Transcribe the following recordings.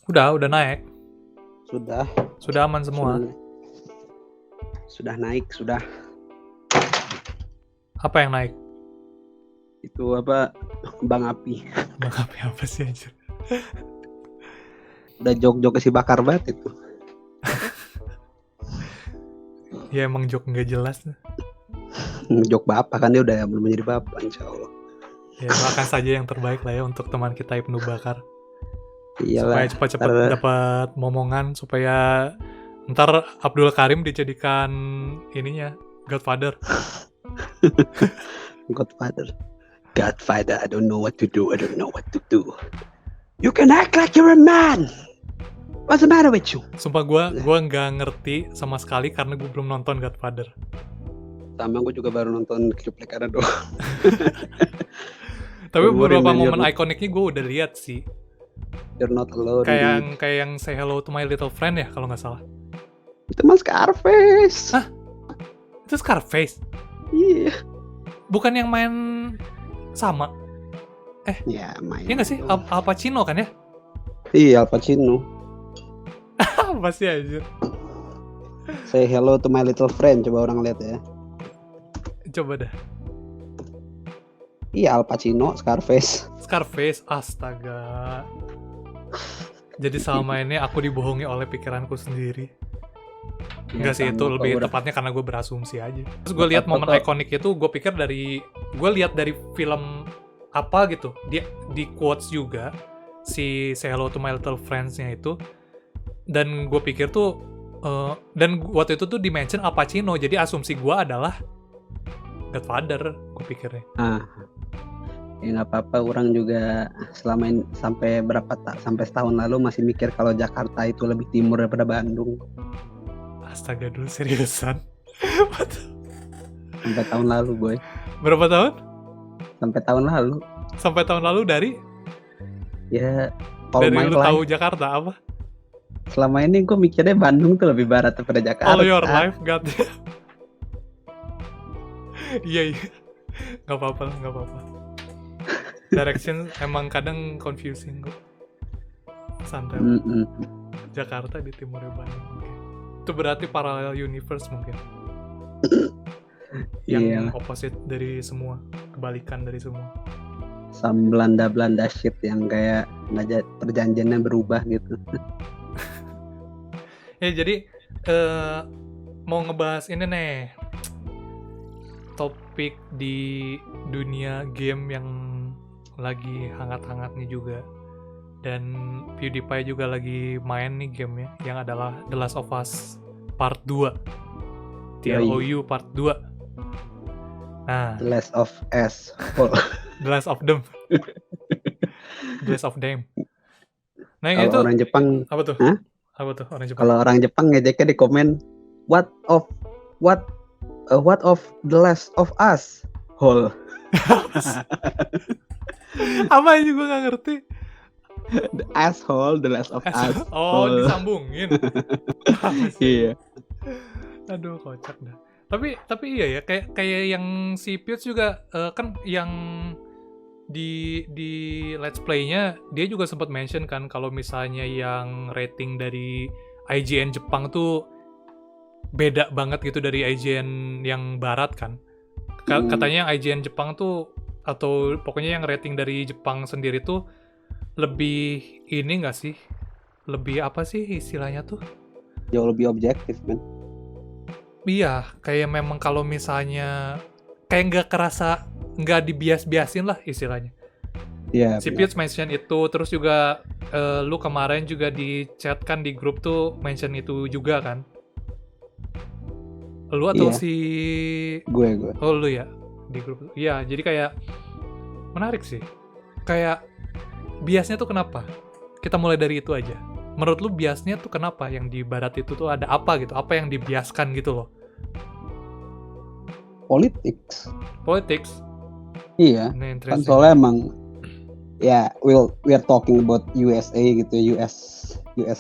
Udah naik. Sudah. Sudah aman semua. Sudah naik, sudah. Apa yang naik? Itu apa? Kembang api. Kembang api apa sih anjir? Udah jok-jok si bakar banget itu. Ya emang jok nggak jelas. Jok bapak kan dia udah belum menjadi bapak, insya Allah. Ya makan saja yang terbaik lah ya untuk teman kita Ibnu Bakar. Iyalah. Supaya cepat-cepat dapat momongan, supaya ntar Abdul Karim dijadikan ininya Godfather. Godfather, I don't know what to do. You can act like you're a man. What's the matter with you? Sumpah gue nggak ngerti sama sekali karena gue belum nonton Godfather. Sama gue juga baru nonton cuplikannya doang. Tapi beberapa momen ikoniknya gue udah lihat sih. You're not alone. Kayak yang Say Hello to My Little Friend ya kalau nggak salah. Itu mah Scarface. Hah? Itu Scarface? Iya. Bukan yang main sama? Ya main. Iya nggak sih? Al Pacino kan ya? Iya, Al Pacino. Apa sih aja? Say Hello to My Little Friend, coba orang lihat ya. Coba dah. Iya, Al Pacino, Scarface, astaga. Jadi selama ini aku dibohongi oleh pikiranku sendiri. Enggak sih, itu lebih tepatnya karena gue berasumsi aja. Terus gue lihat momen ikonik itu, gue pikir gue lihat dari film apa gitu. Dia di quotes juga si Say Hello to My Little Friends-nya itu. Dan gue pikir tuh dan waktu itu tuh di-mention Al Pacino. Jadi asumsi gue adalah Godfather, gue pikirnya. Ya nggak apa-apa, orang juga selama ini sampai setahun lalu masih mikir kalau Jakarta itu lebih timur daripada Bandung. Astaga, dulu seriusan? Sampai tahun lalu, boy. Berapa tahun? Sampai tahun lalu dari? Ya, dari lu tahu Jakarta apa? Selama ini gue mikirnya Bandung tuh lebih barat daripada Jakarta. All your life, God. Iya. Gak apa-apa. Direction emang kadang confusing kok. Santai. Jakarta di timurnya Bandung. Okay. Itu berarti parallel universe mungkin. Yang opposite dari semua, kebalikan dari semua. Some Belanda shit yang kayak perjanjiannya berubah gitu. Ya jadi mau ngebahas ini nih, topik di dunia game yang lagi hangat-hangatnya juga, dan PewDiePie juga lagi main nih gamenya yang adalah The Last of Us Part 2, TLOU Part 2. Nah, The Last of Us, The Last of Them, The Last of Them. Nah kalau itu orang Jepang apa tuh? Hah? Apa tuh orang Jepang? Kalau orang Jepang ngejeknya di komen, what of The Last of Us, hole. Apa aja gue nggak ngerti. The asshole, The Last of Us. Oh, hole. Disambungin. Iya. Aduh, kocak dah. Tapi iya ya, kayak yang si Pius juga kan yang di Let's Play-nya dia juga sempat mention kan kalau misalnya yang rating dari IGN Jepang tuh beda banget gitu dari IGN yang barat kan. Katanya IGN Jepang tuh, atau pokoknya yang rating dari Jepang sendiri tuh lebih ini nggak sih? Lebih apa sih istilahnya tuh? Jauh lebih objektif, men. Iya, kayak memang kalau misalnya kayak nggak kerasa, nggak dibias-biasin lah istilahnya. Iya. Si Pius mention itu, terus juga lu kemarin juga di chat kan di grup tuh mention itu juga kan? Lu atau si gue. Oh lu ya di grup. Iya, jadi kayak menarik sih. Kayak biasnya tuh kenapa? Kita mulai dari itu aja. Menurut lu biasnya tuh kenapa yang di barat itu tuh ada apa gitu? Apa yang dibiaskan gitu loh? Politics. Iya. Kan soalnya emang ya we're talking about USA gitu, US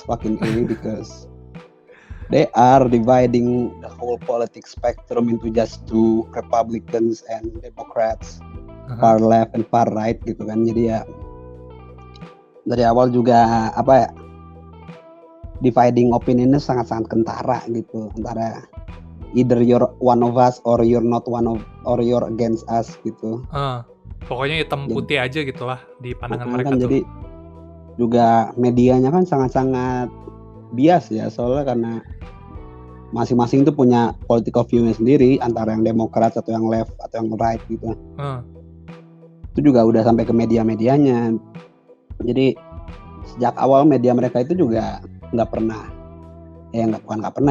fucking A, because they are dividing the whole politics spectrum into just two, Republicans and Democrats, far left and far right gitu kan. Jadi ya dari awal juga apa ya, dividing opinionnya sangat-sangat kentara gitu antara either you're one of us or you're not one of or you're against us gitu. Pokoknya hitam putih aja gitulah di pandangan mereka Kan tuh. jadi juga medianya kan sangat-sangat bias ya, soalnya karena masing-masing tuh punya political view-nya sendiri antara yang Demokrat atau yang left atau yang right gitu. Itu juga udah sampai ke media-medianya. Jadi sejak awal media mereka itu juga nggak pernah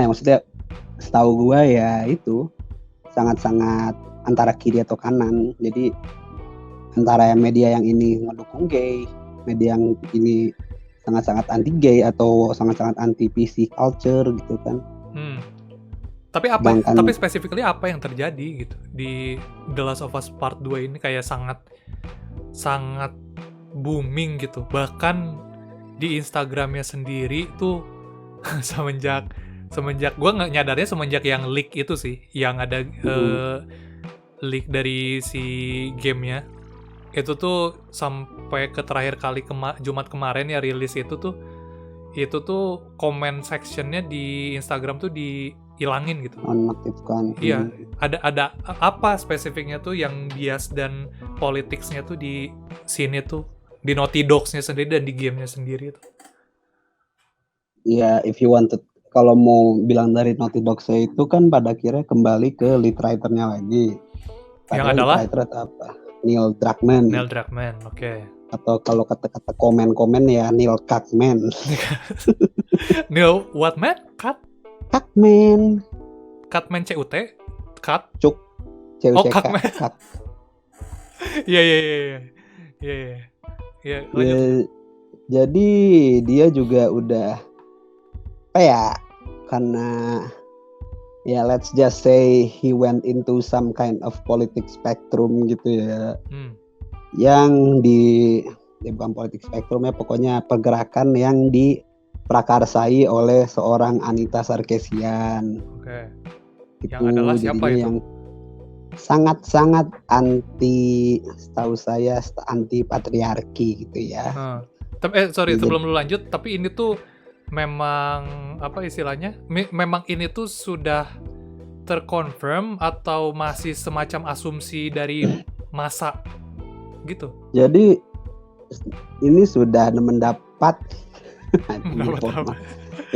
maksudnya setahu gua ya itu sangat-sangat antara kiri atau kanan. Jadi antara media yang ini ngedukung gay, media yang ini sangat-sangat anti gay atau sangat-sangat anti PC culture gitu kan. Tapi specifically apa yang terjadi gitu di The Last of Us Part 2 ini kayak sangat booming gitu. Bahkan di Instagramnya sendiri tuh semenjak gue nggak nyadarnya semenjak yang leak itu sih, yang ada leak dari si gamenya itu tuh sampai ke terakhir kali Jumat kemarin ya rilis itu tuh comment sectionnya di Instagram tuh dihilangin gitu. Nonaktifkan. Iya, ada apa spesifiknya tuh yang bias dan politicsnya tuh di sini tuh, di Naughty Dogs-nya sendiri dan di gamenya sendiri tuh. Iya, if you wanted, kalau mau bilang dari Naughty Dogs-nya itu kan pada akhirnya kembali ke lead writer-nya lagi. Yang adalah? Lead writer apa? Neil Druckmann, oke. Atau kalau kata-kata komen-komen ya Neil Cuckman. Neil what man? Cuckman. Cuckman CUT? Cut? Cuk. Oh, Cuckman. Iya. Jadi dia juga udah karena ya let's just say he went into some kind of politics spectrum gitu ya. Yang bukan politik spektrum ya, pokoknya pergerakan yang diprakarsai oleh seorang Anita Sarkeesian. Oke. Gitu, yang adalah siapa itu? Yang sangat-sangat anti, setahu saya anti patriarki gitu ya. Tapi sebelum lu lanjut, tapi ini tuh memang apa istilahnya? Memang ini tuh sudah terkonfirm atau masih semacam asumsi dari masa gitu? Jadi ini sudah mendapat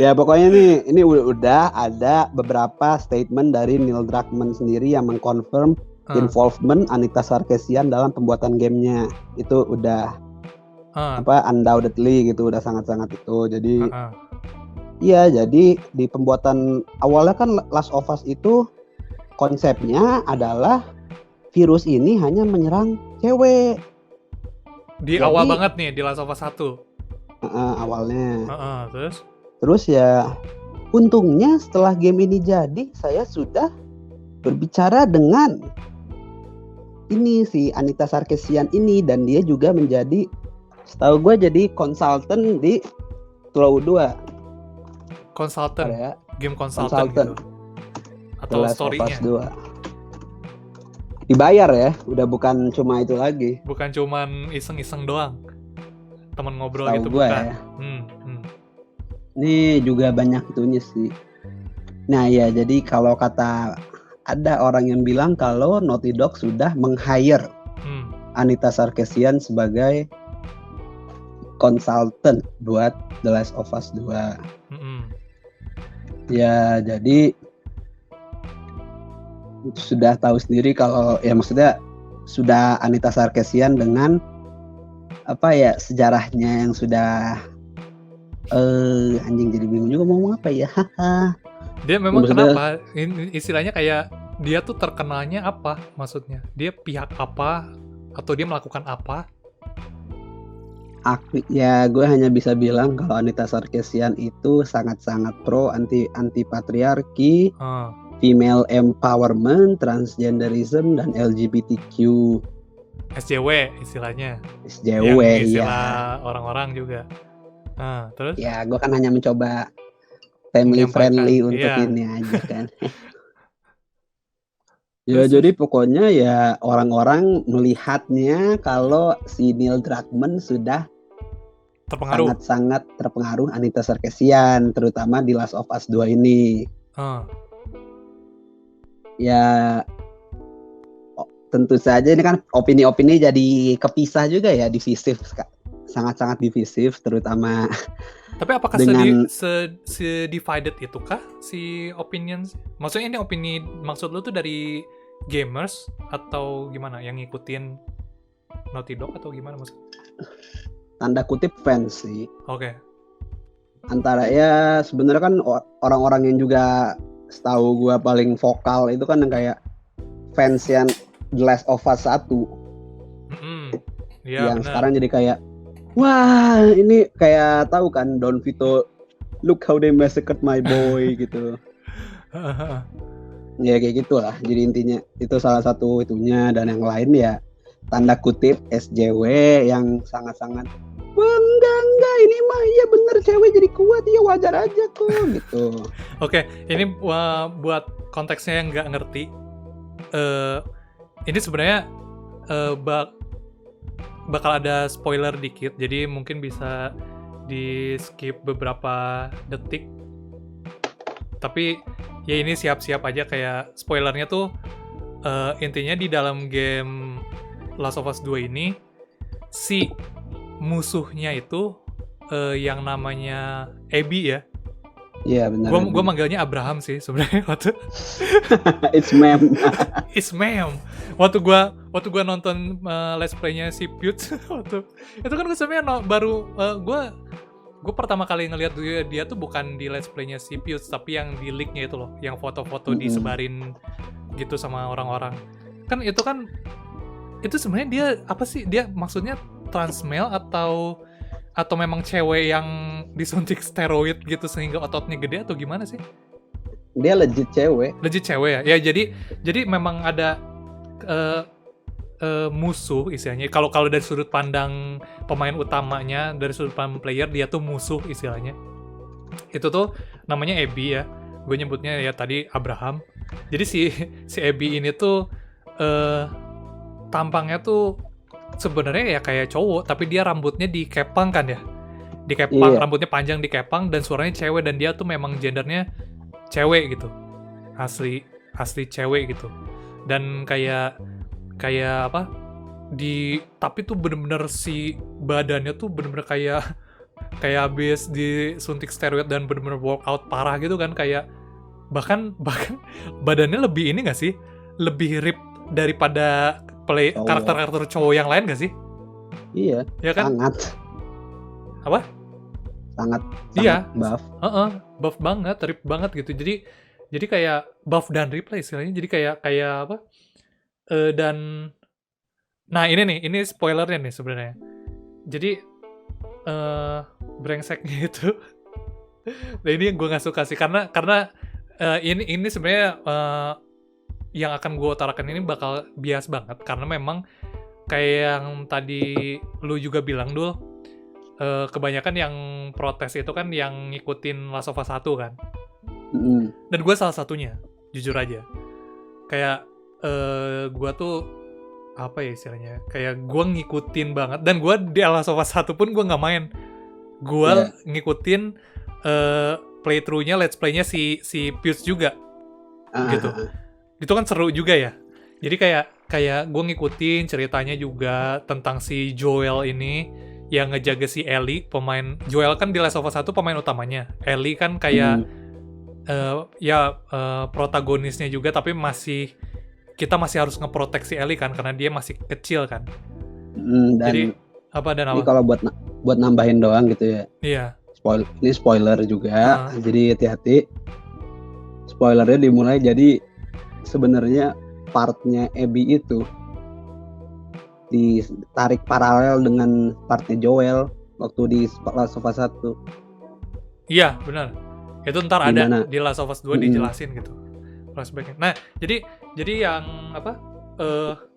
ya pokoknya ini udah ada beberapa statement dari Neil Druckmann sendiri yang mengkonfirm involvement Anita Sarkeesian dalam pembuatan gamenya. Itu udah undoubtedly gitu, udah sangat-sangat itu. Jadi iya, jadi di pembuatan awalnya kan Last of Us itu konsepnya adalah virus ini hanya menyerang cewek. Jadi, awal banget nih di Last of Us 1. Awalnya. Terus ya untungnya setelah game ini jadi, saya sudah berbicara dengan ini si Anita Sarkeesian ini, dan dia juga menjadi, setahu gue jadi konsultan di Flow 2. Konsultan ya? Game konsultan gitu. Atau story-nya. Dibayar ya, udah bukan cuma itu lagi. Bukan cuman iseng-iseng doang. Temen ngobrol Setau gitu gua bukan. Ya. Ini juga banyak itunya sih. Nah ya, jadi kalau kata ada orang yang bilang kalau Naughty Dog sudah meng-hire Anita Sarkeesian sebagai konsultan buat The Last of Us 2. Ya, jadi sudah tahu sendiri kalau ya maksudnya sudah Anita Sarkeesian dengan sejarahnya yang sudah anjing jadi bingung juga mau ngomong apa ya. Dia memang kenapa istilahnya kayak dia tuh terkenalnya apa maksudnya? Dia pihak apa atau dia melakukan apa? Ya gue hanya bisa bilang kalau Anita Sarkeesian itu sangat-sangat pro anti patriarki, female empowerment, transgenderism, dan LGBTQ. SJW istilahnya. SJW yang istilah orang-orang juga. Terus? Ya gue kan hanya mencoba family friendly untuk ini aja kan. Ya jadi pokoknya ya orang-orang melihatnya kalau si Neil Druckmann sudah Terpengaruh. sangat-sangat terpengaruh Anita Sarkeesian, terutama di Last of Us 2 ini. Ya, tentu saja ini kan opini-opini jadi kepisah juga ya, divisif, sangat-sangat divisif, terutama Tapi apakah dengan divided itu kah si opinions? Maksudnya ini opini, maksud lu tuh dari gamers atau gimana yang ngikutin Naughty Dog atau gimana maksud? tanda kutip fans sih. Oke. Antara ya sebenarnya kan orang-orang yang juga setahu gua paling vokal itu kan yang kayak fans yang The Last of Us 1. Ya, yang bener. Sekarang jadi kayak wah, ini kayak tahu kan Don Vito, look how they massacred my boy gitu. Ya kayak gitulah. Jadi intinya itu salah satu itunya, dan yang lain ya tanda kutip SJW yang sangat-sangat enggak ini mah iya bener cewek jadi kuat, ya wajar aja kok gitu. Oke, ini buat konteksnya yang nggak ngerti, ini sebenarnya bakal ada spoiler dikit, jadi mungkin bisa di skip beberapa detik. Tapi ya ini siap-siap aja, kayak spoilernya tuh intinya di dalam game Last of Us 2 ini si musuhnya itu yang namanya Abby ya. Iya benar. Gue manggilnya Abraham sih sebenarnya waktu. It's meme. It's meme. Waktu gue nonton let's play-nya si Pewds waktu itu kan gue sebenarnya baru gue pertama kali ngelihat dia tuh bukan di let's play-nya si Pewds, tapi yang di leak-nya itu loh, yang foto-foto disebarin gitu sama orang-orang. Kan itu sebenarnya dia apa sih? Dia maksudnya trans male atau memang cewek yang disuntik steroid gitu sehingga ototnya gede atau gimana sih? Dia legit cewek. Legit cewek ya. Ya jadi memang ada musuh istilahnya. Kalau dari sudut pandang pemain utamanya, dari sudut pandang player, dia tuh musuh istilahnya. Itu tuh namanya Abby ya. Gue nyebutnya ya tadi Abraham. Jadi si Abby ini tuh tampangnya tuh sebenarnya ya kayak cowok, tapi dia rambutnya dikepang kan ya. Dikepang, rambutnya panjang dikepang, dan suaranya cewek, dan dia tuh memang gendernya cewek gitu. Asli cewek gitu. Dan kayak apa? Tapi tuh bener-bener si badannya tuh bener-bener kayak habis disuntik steroid dan bener-bener workout parah gitu kan, kayak bahkan badannya lebih ini nggak sih? Lebih rip daripada karakter-karakter cowok yang lain gak sih? Iya, ya kan? Sangat. Apa? Sangat iya, buff. Buff banget, rip banget gitu. Jadi kayak buff dan rip lah istilahnya. Jadi kayak apa? Dan nah ini spoilernya nih sebenarnya. Jadi brengseknya itu. Nah ini yang gue nggak suka sih, karena ini sebenarnya yang akan gue utarakan ini bakal bias banget, karena memang kayak yang tadi lu juga bilang Dul, kebanyakan yang protes itu kan yang ngikutin Last of Us 1 kan. Dan gue salah satunya, jujur aja. Kayak gue tuh apa ya istilahnya, kayak gue ngikutin banget, dan gue di Last of Us 1 pun gue gak main. Gue ngikutin playthrough-nya, let's play-nya si Pewds juga gitu. Itu kan seru juga ya. Jadi kayak gue ngikutin ceritanya juga tentang si Joel ini yang ngejaga si Ellie, pemain Joel kan di Last of Us 1 pemain utamanya. Ellie kan kayak protagonisnya juga, tapi kita masih harus ngeprotek si Ellie kan, karena dia masih kecil kan. Jadi apa? Ini kalau buat nambahin doang gitu ya. Iya. Ini spoiler juga. Jadi hati-hati. Spoilernya dimulai, jadi sebenarnya partnya Abby itu ditarik paralel dengan partnya Joel waktu di Last of Us 1. Iya, benar. Itu ntar Dimana? Ada di Last of Us 2 dijelasin gitu flashbacknya. Nah, jadi yang apa?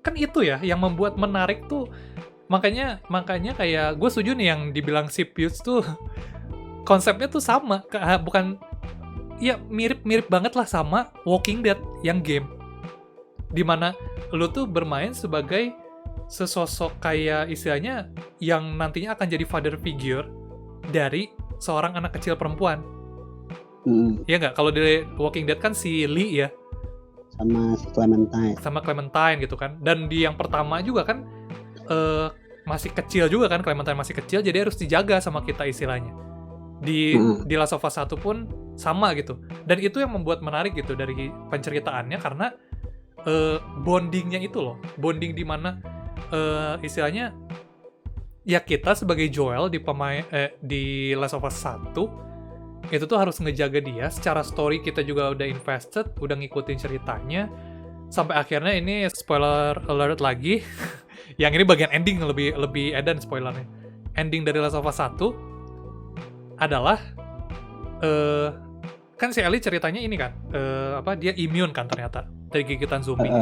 Kan itu ya yang membuat menarik tuh. Makanya kayak gue setuju nih yang dibilang si Pewds tuh konsepnya tuh sama, bukan ya mirip banget lah sama Walking Dead yang game, dimana lu tuh bermain sebagai sesosok kayak istilahnya yang nantinya akan jadi father figure dari seorang anak kecil perempuan. Ya nggak? Kalau di Walking Dead kan si Lee ya, sama si Clementine. sama Clementine gitu kan. Dan di yang pertama juga kan masih kecil juga kan, Clementine masih kecil, jadi harus dijaga sama kita istilahnya. Di Last of Us 1 pun sama gitu. Dan itu yang membuat menarik gitu dari penceritaannya, karena bondingnya itu loh, bonding di mana istilahnya ya kita sebagai Joel di Last of Us 1 itu tuh harus ngejaga dia. Secara story kita juga udah invested, udah ngikutin ceritanya sampai akhirnya. Ini spoiler alert lagi. Yang ini bagian ending, lebih edan spoilernya. Ending dari Last of Us 1 adalah kan si Ellie ceritanya ini kan dia immune kan ternyata dari gigitan zombie.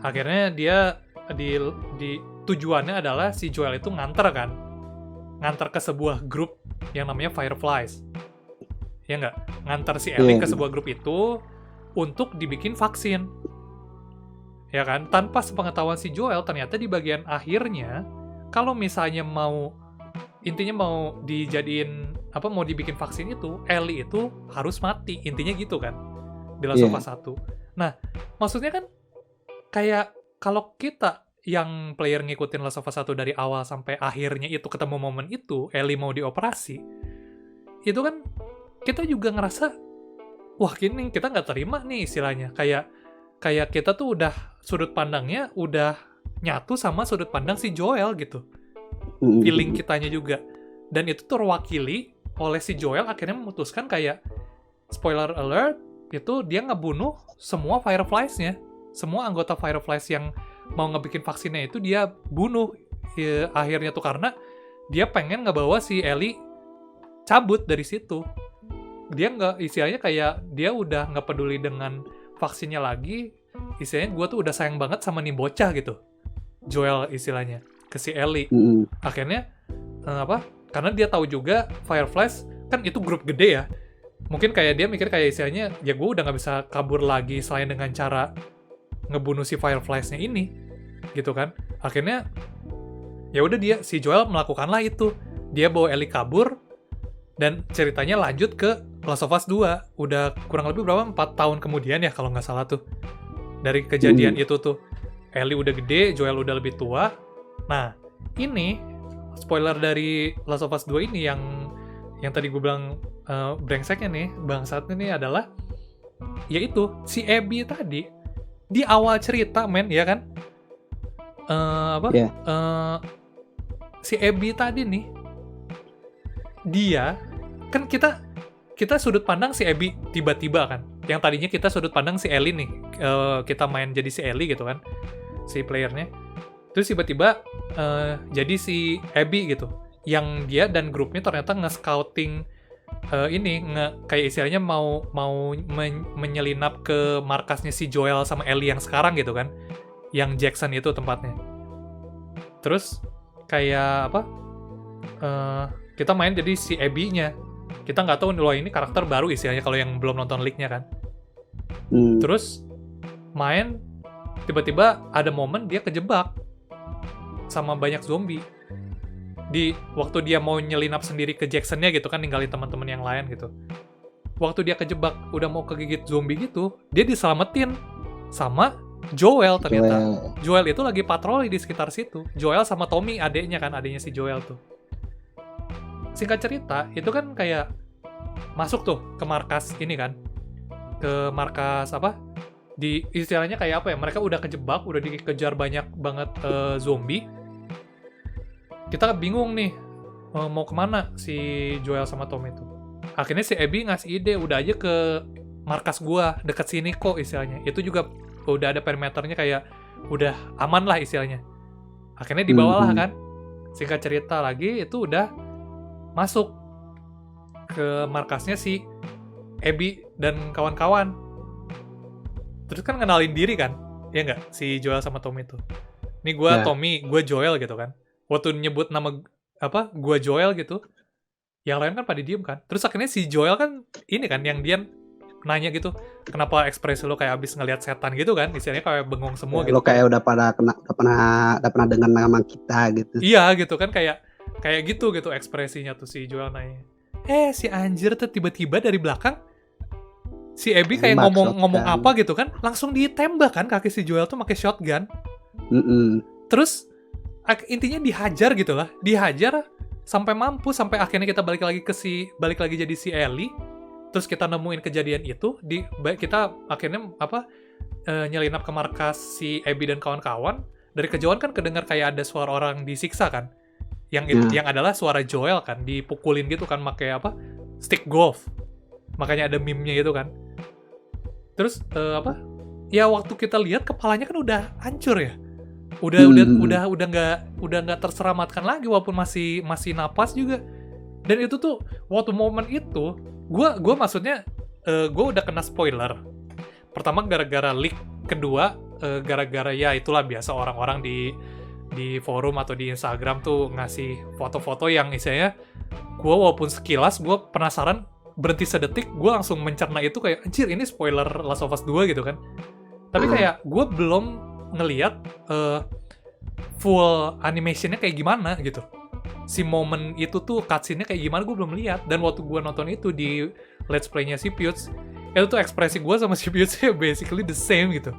Akhirnya dia di tujuannya adalah si Joel itu nganter ke sebuah grup yang namanya Fireflies. Ya nggak? Nganter si Ellie ke sebuah grup itu untuk dibikin vaksin. Ya kan? Tanpa sepengetahuan si Joel, ternyata di bagian akhirnya, kalau misalnya mau dijadiin, mau dibikin vaksin itu, Ellie itu harus mati. Intinya gitu kan? Di Last of Us 1. Nah, maksudnya kan, kayak kalau kita yang player ngikutin Last of Us 1 dari awal sampai akhirnya itu ketemu momen itu, Ellie mau dioperasi, itu kan kita juga ngerasa, wah gini kita nggak terima nih istilahnya. Kayak kita tuh udah, sudut pandangnya udah nyatu sama sudut pandang si Joel gitu. Feeling kitanya juga. Dan itu terwakili oleh si Joel akhirnya memutuskan kayak, spoiler alert, itu dia ngebunuh semua Fireflies-nya. Semua anggota Fireflies yang mau ngebikin vaksinnya itu dia bunuh akhirnya tuh, karena dia pengen ngebawa si Ellie cabut dari situ. Dia nggak, istilahnya kayak dia udah nggak peduli dengan vaksinnya lagi. Istilahnya gue tuh udah sayang banget sama nih bocah gitu, Joel istilahnya ke si Ellie. Akhirnya karena dia tahu juga Fireflies kan itu grup gede ya, mungkin kayak dia mikir kayak istilahnya, ya gue udah nggak bisa kabur lagi selain dengan cara ngebunuh si Fireflies-nya ini gitu kan. Akhirnya ya udah si Joel melakukanlah itu, dia bawa Ellie kabur. Dan ceritanya lanjut ke Last of Us 2. Udah kurang lebih 4 tahun kemudian ya kalau nggak salah tuh. Dari kejadian itu tuh. Ellie udah gede, Joel udah lebih tua. Nah, ini spoiler dari Last of Us 2 ini yang tadi gue bilang brengseknya nih, bangsatnya nih adalah, yaitu si Abby tadi di awal cerita ya kan? Si Abby tadi nih, dia kan kita sudut pandang si Abby tiba-tiba kan, yang tadinya kita sudut pandang si Ellie nih, kita main jadi si Ellie gitu kan, si playernya, terus tiba-tiba jadi si Abby gitu, yang dia dan grupnya ternyata nge-scouting kayak istilahnya mau menyelinap ke markasnya si Joel sama Ellie yang sekarang gitu kan, yang Jackson itu tempatnya. Terus kayak kita main jadi si Abby-nya. Kita nggak tahu loh, ini karakter baru istilahnya kalau yang belum nonton leak-nya kan. Terus main, tiba-tiba ada momen dia kejebak sama banyak zombie. Waktu dia mau nyelinap sendiri ke Jackson-nya gitu kan, ninggalin teman-teman yang lain gitu. Waktu dia kejebak udah mau kegigit zombie gitu, dia diselamatin sama Joel ternyata. Joel itu lagi patroli di sekitar situ. Joel sama Tommy, adeknya si Joel tuh. Singkat cerita, itu kan kayak masuk tuh ke markas ini kan. Ke markas istilahnya kayak mereka udah kejebak, udah dikejar banyak banget zombie. Kita bingung nih, mau kemana si Joel sama Tommy itu. Akhirnya si Abby ngasih ide, udah aja ke markas gua, deket sini kok istilahnya. Itu juga udah ada perimeternya, kayak udah aman lah istilahnya. Akhirnya dibawalah kan. Singkat cerita lagi, itu udah masuk ke markasnya si Abby dan kawan-kawan. Terus kan kenalin diri kan, ya nggak, si Joel sama Tommy itu. Nih gue Tommy, gue Joel gitu kan. Waktu nyebut nama gue Joel gitu, yang lain kan pada diem kan. Terus akhirnya si Joel kan ini kan, yang dia nanya gitu, kenapa ekspresi lo kayak abis ngelihat setan gitu kan, istilahnya kayak bengong semua gitu. Lo kayak udah pernah dengar nama kita gitu. Iya gitu kan, kayak Kayak gitu ekspresinya tuh si Joel nanya. Si anjir tuh tiba-tiba dari belakang si Abby kayak Nembak ngomong shotgun. apa gitu kan, langsung ditembak kan kaki si Joel tuh pakai shotgun. Terus intinya dihajar gitu lah, dihajar sampai mampu, sampai akhirnya kita balik lagi jadi si Ellie. Terus kita nemuin kejadian itu, kita akhirnya nyelinap ke markas si Abby dan kawan-kawan. Dari kejauhan kan kedengar kayak ada suara orang disiksa kan, yang adalah suara Joel kan, dipukulin gitu kan pakai stick golf, makanya ada meme-nya gitu kan. Terus ya waktu kita lihat kepalanya kan udah hancur ya, udah nggak terselamatkan lagi walaupun masih napas juga. Dan itu tuh waktu momen itu gue maksudnya gue udah kena spoiler. Pertama gara-gara leak, kedua gara-gara ya itulah biasa orang-orang di forum atau di Instagram tuh ngasih foto-foto yang istilahnya gue walaupun sekilas gue penasaran, berhenti sedetik gue langsung mencerna itu kayak anjir ini spoiler Last of Us 2 gitu kan. Tapi kayak gue belum ngeliat full animationnya kayak gimana gitu. Si momen itu tuh cutscene-nya kayak gimana gue belum lihat. Dan waktu gue nonton itu di let's play-nya si Piuts, itu tuh ekspresi gue sama si Piuts-nya basically the same gitu.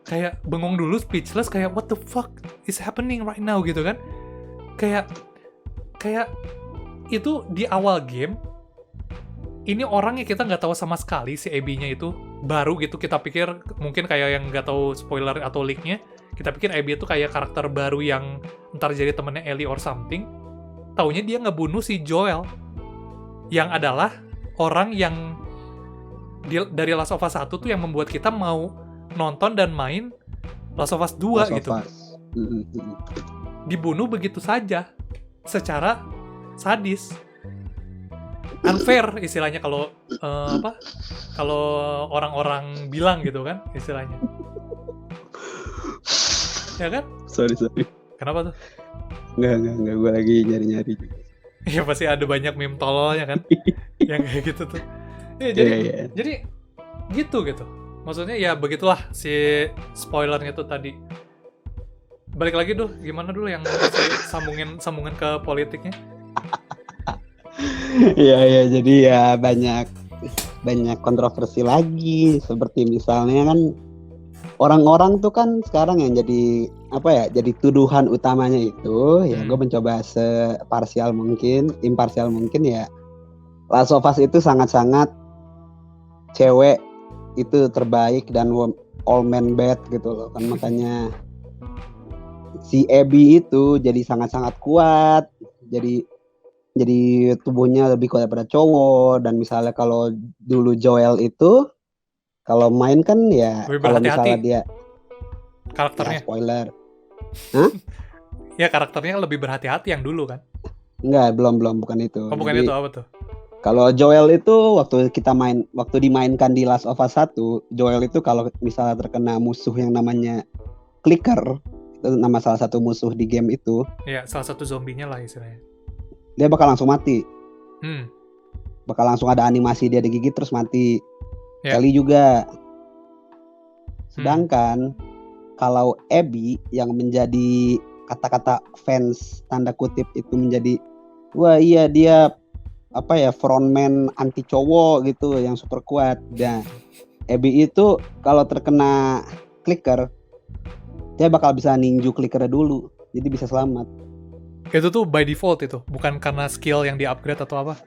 Kayak bengong dulu, speechless, kayak what the fuck is happening right now gitu kan. Kayak itu di awal game, ini orang yang kita nggak tahu sama sekali, si Abby-nya itu baru gitu. Kita pikir mungkin kayak yang nggak tahu spoiler atau leak-nya, kita pikir Abby itu kayak karakter baru yang ntar jadi temennya Ellie or something. Taunya dia ngebunuh si Joel, yang adalah orang yang dari Last of Us 1 tuh yang membuat kita mau nonton dan main Last of Us 2 gitu. Dibunuh begitu saja, secara sadis. Unfair istilahnya kalau kalau orang-orang bilang gitu kan istilahnya. Ya kan? Sorry. Kenapa tuh? Enggak, gue lagi nyari-nyari. Ya pasti ada banyak meme tololnya kan, yang kayak gitu tuh. Ya, jadi gitu. Maksudnya ya begitulah si spoilernya tuh tadi. Balik lagi tuh, gimana dulu yang sambungin ke politiknya? Iya, jadi ya banyak kontroversi lagi. Seperti misalnya kan orang-orang tuh kan sekarang yang jadi jadi tuduhan utamanya itu ya gue mencoba imparsial mungkin ya. Last of Us itu sangat-sangat cewek itu terbaik dan all man bad gitu loh kan, makanya si Abby itu jadi sangat-sangat kuat, jadi tubuhnya lebih kuat daripada cowok. Dan misalnya kalau dulu Joel itu kalau main kan ya kalau misalnya dia karakternya ya, spoiler. Ya karakternya lebih berhati-hati yang dulu kan? Enggak, belum bukan itu. Oh, bukan. Jadi, itu apa tuh? Kalau Joel itu waktu dimainkan di Last of Us 1, Joel itu kalau misalnya terkena musuh yang namanya clicker, itu nama salah satu musuh di game itu. Iya, salah satu zombinya lah istilahnya. Dia bakal langsung mati. Bakal langsung ada animasi dia digigit terus mati. Ellie juga. Sedangkan kalau Abby yang menjadi kata-kata fans tanda kutip itu menjadi wah iya dia frontman anti cowok gitu yang super kuat. Dan Abby itu kalau terkena clicker dia bakal bisa ninju clickernya dulu, jadi bisa selamat. Itu tuh by default itu, bukan karena skill yang di upgrade atau apa?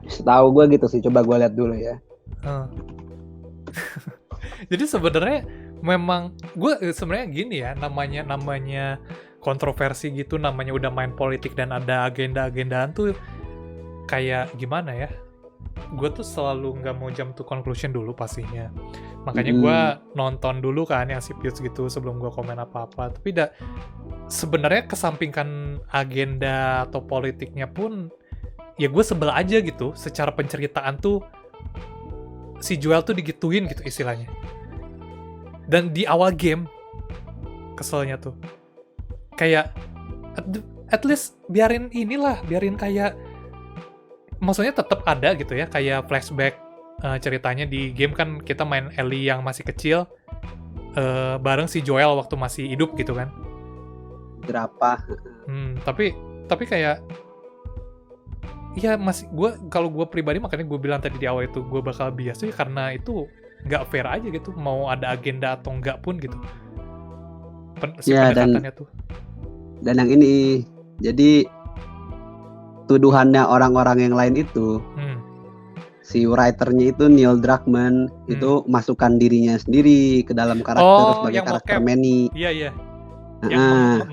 Setahu gue gitu sih, coba gue lihat dulu ya. Jadi sebenarnya memang gue sebenarnya gini ya, namanya kontroversi gitu, namanya udah main politik dan ada agenda-agendaan tuh kayak gimana ya, gue tuh selalu nggak mau jump to conclusion dulu pastinya. Makanya gue nonton dulu kan yang si Piuts gitu sebelum gue komen apa-apa. Tapi sebenarnya kesampingkan agenda atau politiknya pun ya gue sebel aja gitu. Secara penceritaan tuh si Joel tuh digituin gitu istilahnya. Dan di awal game keselnya tuh kayak at least biarin kayak, maksudnya tetap ada gitu ya, kayak flashback ceritanya di game kan kita main Ellie yang masih kecil bareng si Joel waktu masih hidup gitu kan. Jerapah. Tapi tapi kayak ya masih kalau gue pribadi makanya gue bilang tadi di awal itu gue bakal bias tuh ya karena itu nggak fair aja gitu, mau ada agenda atau enggak pun gitu si Ya, pendekatannya tuh. dan yang ini, jadi tuduhannya orang-orang yang lain itu, si writernya itu Neil Druckmann itu masukkan dirinya sendiri ke dalam karakter sebagai karakter Manny. Iya. Heeh. Yang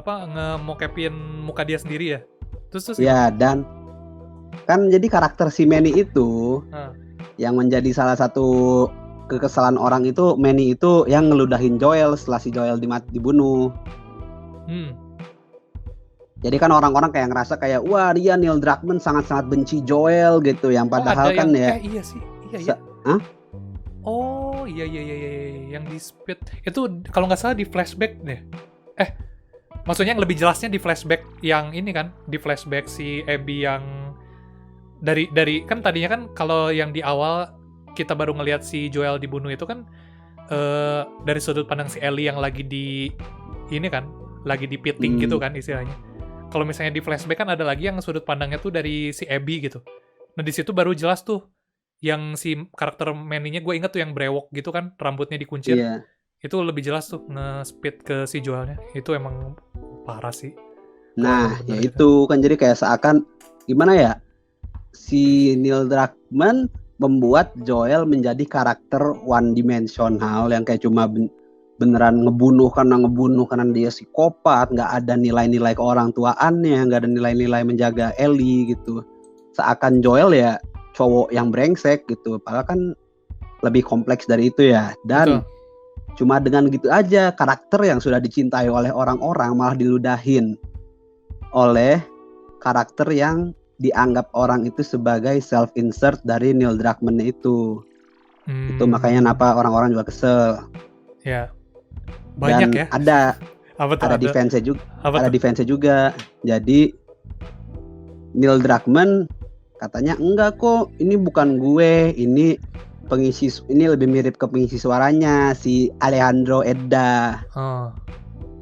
nge-mocapin muka dia sendiri ya. Terus Ya, dan kan jadi karakter si Manny itu yang menjadi salah satu kekesalan orang itu, Manny itu yang ngeludahin Joel setelah si Joel dibunuh. Jadi kan orang-orang kayak ngerasa kayak wah dia Neil Druckmann sangat-sangat benci Joel gitu, yang padahal kan ya. Iya sih. Iya. Yang di Speed itu kalau nggak salah di flashback deh. Maksudnya yang lebih jelasnya di flashback yang ini kan, di flashback si Abby yang dari kan tadinya kan kalau yang di awal kita baru ngelihat si Joel dibunuh itu kan dari sudut pandang si Ellie yang lagi di ini kan, lagi di pitting gitu kan istilahnya. Kalau misalnya di flashback kan ada lagi yang sudut pandangnya tuh dari si Abby gitu. Nah di situ baru jelas tuh yang si karakter Manny-nya, gue inget tuh yang brewok gitu kan, rambutnya dikuncir. Iya. Itu lebih jelas tuh nge-speed ke si Joelnya. Itu emang parah sih. Nah, ya itu kan jadi kayak seakan gimana ya, si Neil Druckmann membuat Joel menjadi karakter one dimensional yang kayak cuma beneran ngebunuh karena dia psikopat, nggak ada nilai-nilai keorangtuaannya, nggak ada nilai-nilai menjaga Ellie gitu. Seakan Joel ya cowok yang brengsek gitu, padahal kan lebih kompleks dari itu ya. Dan cuma dengan gitu aja karakter yang sudah dicintai oleh orang-orang malah diludahin oleh karakter yang dianggap orang itu sebagai self-insert dari Neil Druckmann itu. Itu makanya kenapa orang-orang juga kesel. Ya. Banyak dan ya. Ada defense-nya juga. Ada defense-nya juga. Jadi Neil Druckmann katanya enggak kok, ini bukan gue, ini lebih mirip ke pengisi suaranya si Alejandro Edda.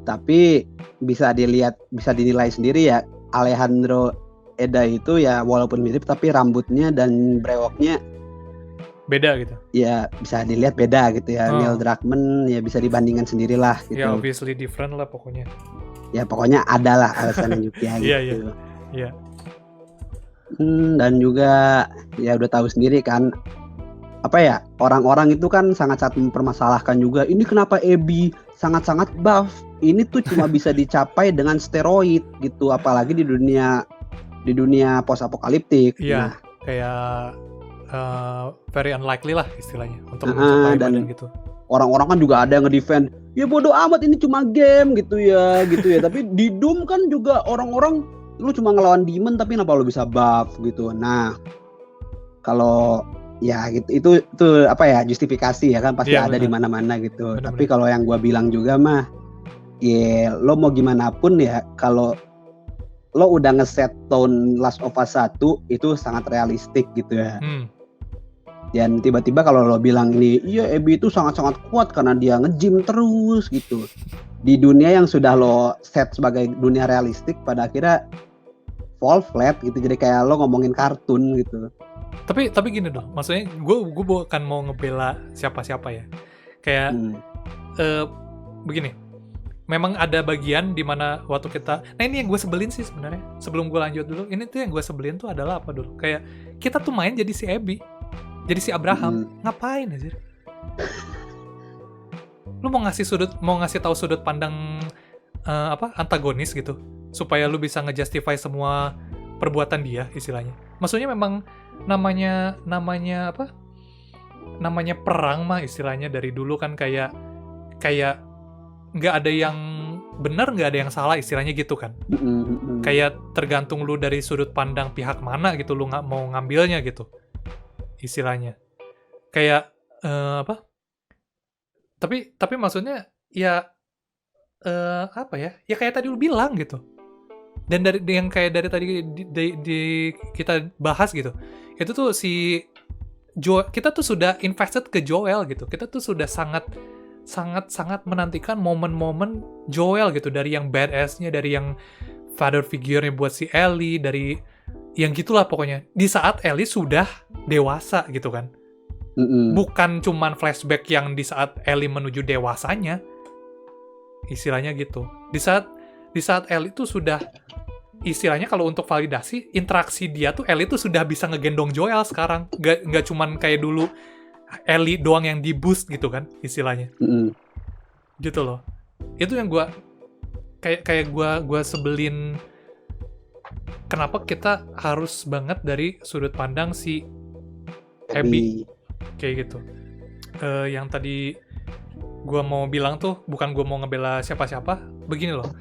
Tapi bisa dinilai sendiri ya, Alejandro Edda itu ya walaupun mirip tapi rambutnya dan brewoknya beda gitu. Ya bisa dilihat beda gitu ya. Neil Druckmann ya bisa dibandingkan sendirilah gitu. Ya obviously different lah pokoknya. Ya pokoknya ada lah alasannya juga gitu. Iya. Dan juga ya udah tahu sendiri kan, apa ya, orang-orang itu kan sangat-sangat mempermasalahkan juga ini kenapa Abby sangat-sangat buff. Ini tuh cuma bisa dicapai dengan steroid gitu, apalagi di dunia post apokaliptik. Iya, kayak very unlikely lah istilahnya untuk mencapai badan gitu. Orang-orang kan juga ada yang ngedefend, ya bodoh amat ini cuma game gitu ya. Tapi di Doom kan juga orang-orang, lu cuma ngelawan demon tapi kenapa lu bisa buff gitu. Nah, kalau ya gitu itu apa ya, justifikasi ya kan pasti ada di mana-mana gitu. Tapi kalau yang gua bilang juga mah, ya lo mau gimana pun ya, kalau lo udah ngeset tone Last of Us 1 itu sangat realistik gitu ya. Dan tiba-tiba kalau lo bilang ini, iya Abby itu sangat-sangat kuat karena dia nge-gym terus gitu. Di dunia yang sudah lo set sebagai dunia realistik, pada akhirnya fall flat gitu. Jadi kayak lo ngomongin kartun gitu. Tapi gini dong, maksudnya gue bukan mau ngebela siapa-siapa ya. Kayak begini, memang ada bagian di mana waktu kita, nah ini yang gue sebelin sih sebenarnya. Sebelum gue lanjut dulu, ini tuh yang gue sebelin tuh adalah apa dulu? Kayak kita tuh main jadi si Abby, jadi si Abraham, ngapain aja? Lu mau ngasih tahu sudut pandang antagonis gitu, supaya lu bisa ngejustify semua perbuatan dia istilahnya. Maksudnya memang namanya apa? Namanya perang mah istilahnya dari dulu kan kayak nggak ada yang benar, nggak ada yang salah istilahnya gitu kan. Kayak tergantung lu dari sudut pandang pihak mana gitu, lu nggak mau ngambilnya gitu istilahnya. Kayak apa? Tapi maksudnya ya apa ya? Ya kayak tadi lu bilang gitu. Dan dari yang kayak dari tadi di kita bahas gitu. Itu tuh si kita tuh sudah invested ke Joel gitu. Kita tuh sudah sangat menantikan momen-momen Joel gitu, dari yang badass-nya, dari yang father figure-nya buat si Ellie, dari yang gitulah pokoknya. Di saat Ellie sudah dewasa gitu kan. Bukan cuman flashback yang di saat Ellie menuju dewasanya. Istilahnya gitu. Di saat Ellie tuh sudah, istilahnya kalau untuk validasi, interaksi dia tuh Ellie tuh sudah bisa ngegendong Joel sekarang. Nggak cuman kayak dulu Ellie doang yang di boost gitu kan istilahnya. Gitu loh. Itu yang kayak gue sebelin, kenapa kita harus banget dari sudut pandang si Abby kayak gitu. Yang tadi gue mau bilang tuh, bukan gue mau ngebela siapa-siapa, begini loh,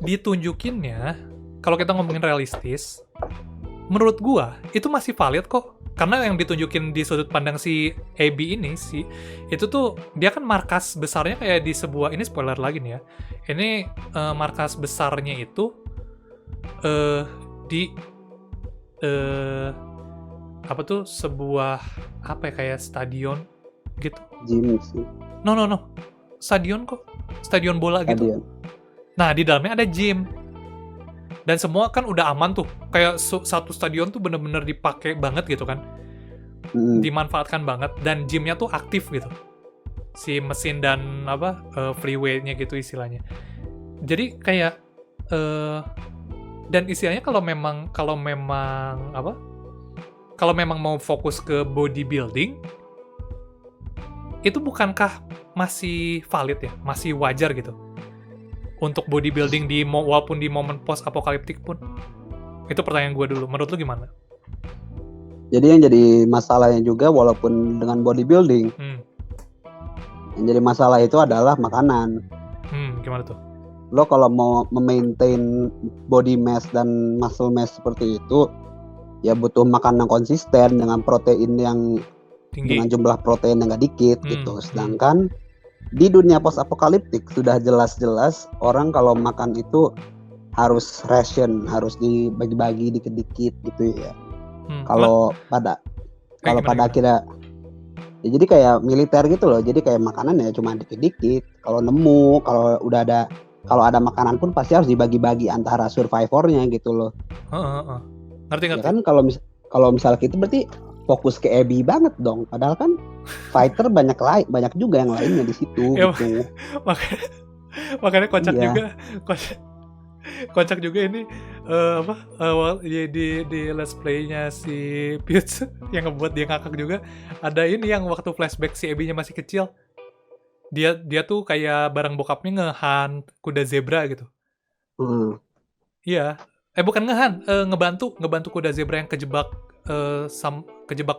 ditunjukinnya kalau kita ngomongin realistis, menurut gue itu masih valid kok. Karena yang ditunjukin di sudut pandang si Abby ini sih, itu tuh dia kan markas besarnya kayak di sebuah, ini spoiler lagi nih ya. Ini markas besarnya itu di apa tuh, sebuah apa ya, kayak stadion gitu. Gym sih. No. Stadion kok. Stadion bola gitu. Stadion. Nah, di dalamnya ada gym. Dan semua kan udah aman tuh. Kayak satu stadion tuh bener-bener dipakai banget gitu kan. Dimanfaatkan banget. Dan gymnya tuh aktif gitu. Si mesin dan free weight-nya gitu istilahnya. Jadi kayak dan istilahnya kalau memang mau fokus ke bodybuilding, itu bukankah masih valid ya? Masih wajar gitu? Untuk bodybuilding walaupun di momen post-apokaliptik pun? Itu pertanyaan gue dulu. Menurut lu gimana? Jadi yang jadi masalahnya juga, walaupun dengan bodybuilding, yang jadi masalah itu adalah makanan. Gimana tuh? Lo kalau mau memaintain body mass dan muscle mass seperti itu, ya butuh makanan konsisten dengan protein yang tinggi, dengan jumlah protein yang gak dikit gitu. Sedangkan di dunia post apokaliptik sudah jelas-jelas orang kalau makan itu harus ration, harus dibagi-bagi dikit-dikit gitu ya. Kalau pada akhirnya ya jadi kayak militer gitu loh. Jadi kayak makanan ya cuma dikit-dikit. Kalau ada makanan pun pasti harus dibagi-bagi antara survivornya gitu loh. Ngerti. Ya kan kalau misalnya gitu berarti fokus ke Abby banget dong. Padahal kan fighter banyak juga yang lainnya di situ gitu. Makanya kocak juga. Kocak juga ini di let's play-nya si Peach yang ngebuat dia ngakak juga. Ada ini yang waktu flashback si Abby-nya masih kecil. Dia tuh kayak bareng bokapnya ngehunt kuda zebra gitu. Iya. Bukan ngebantu kuda zebra yang kejebak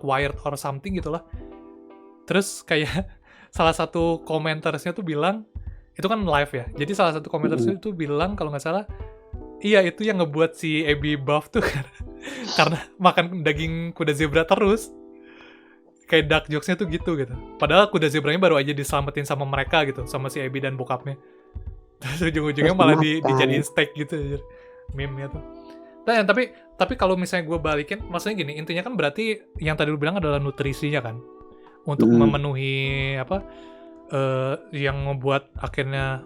wired or something gitulah. Terus kayak salah satu komentarsnya tuh bilang, itu kan live ya. Jadi salah satu komentarsnya tuh bilang kalau nggak salah, iya itu yang ngebuat si Abby buff tuh karena makan daging kuda zebra terus. Kayak dark jokes-nya tuh gitu. Padahal kuda zebranya baru aja diselamatin sama mereka gitu, sama si Abby dan bokapnya. Terus ujung-ujungnya malah dijadiin steak gitu meme-nya tuh. Nah, tapi kalau misalnya gue balikin, maksudnya gini, intinya kan berarti yang tadi lu bilang adalah nutrisinya kan, untuk memenuhi yang membuat akhirnya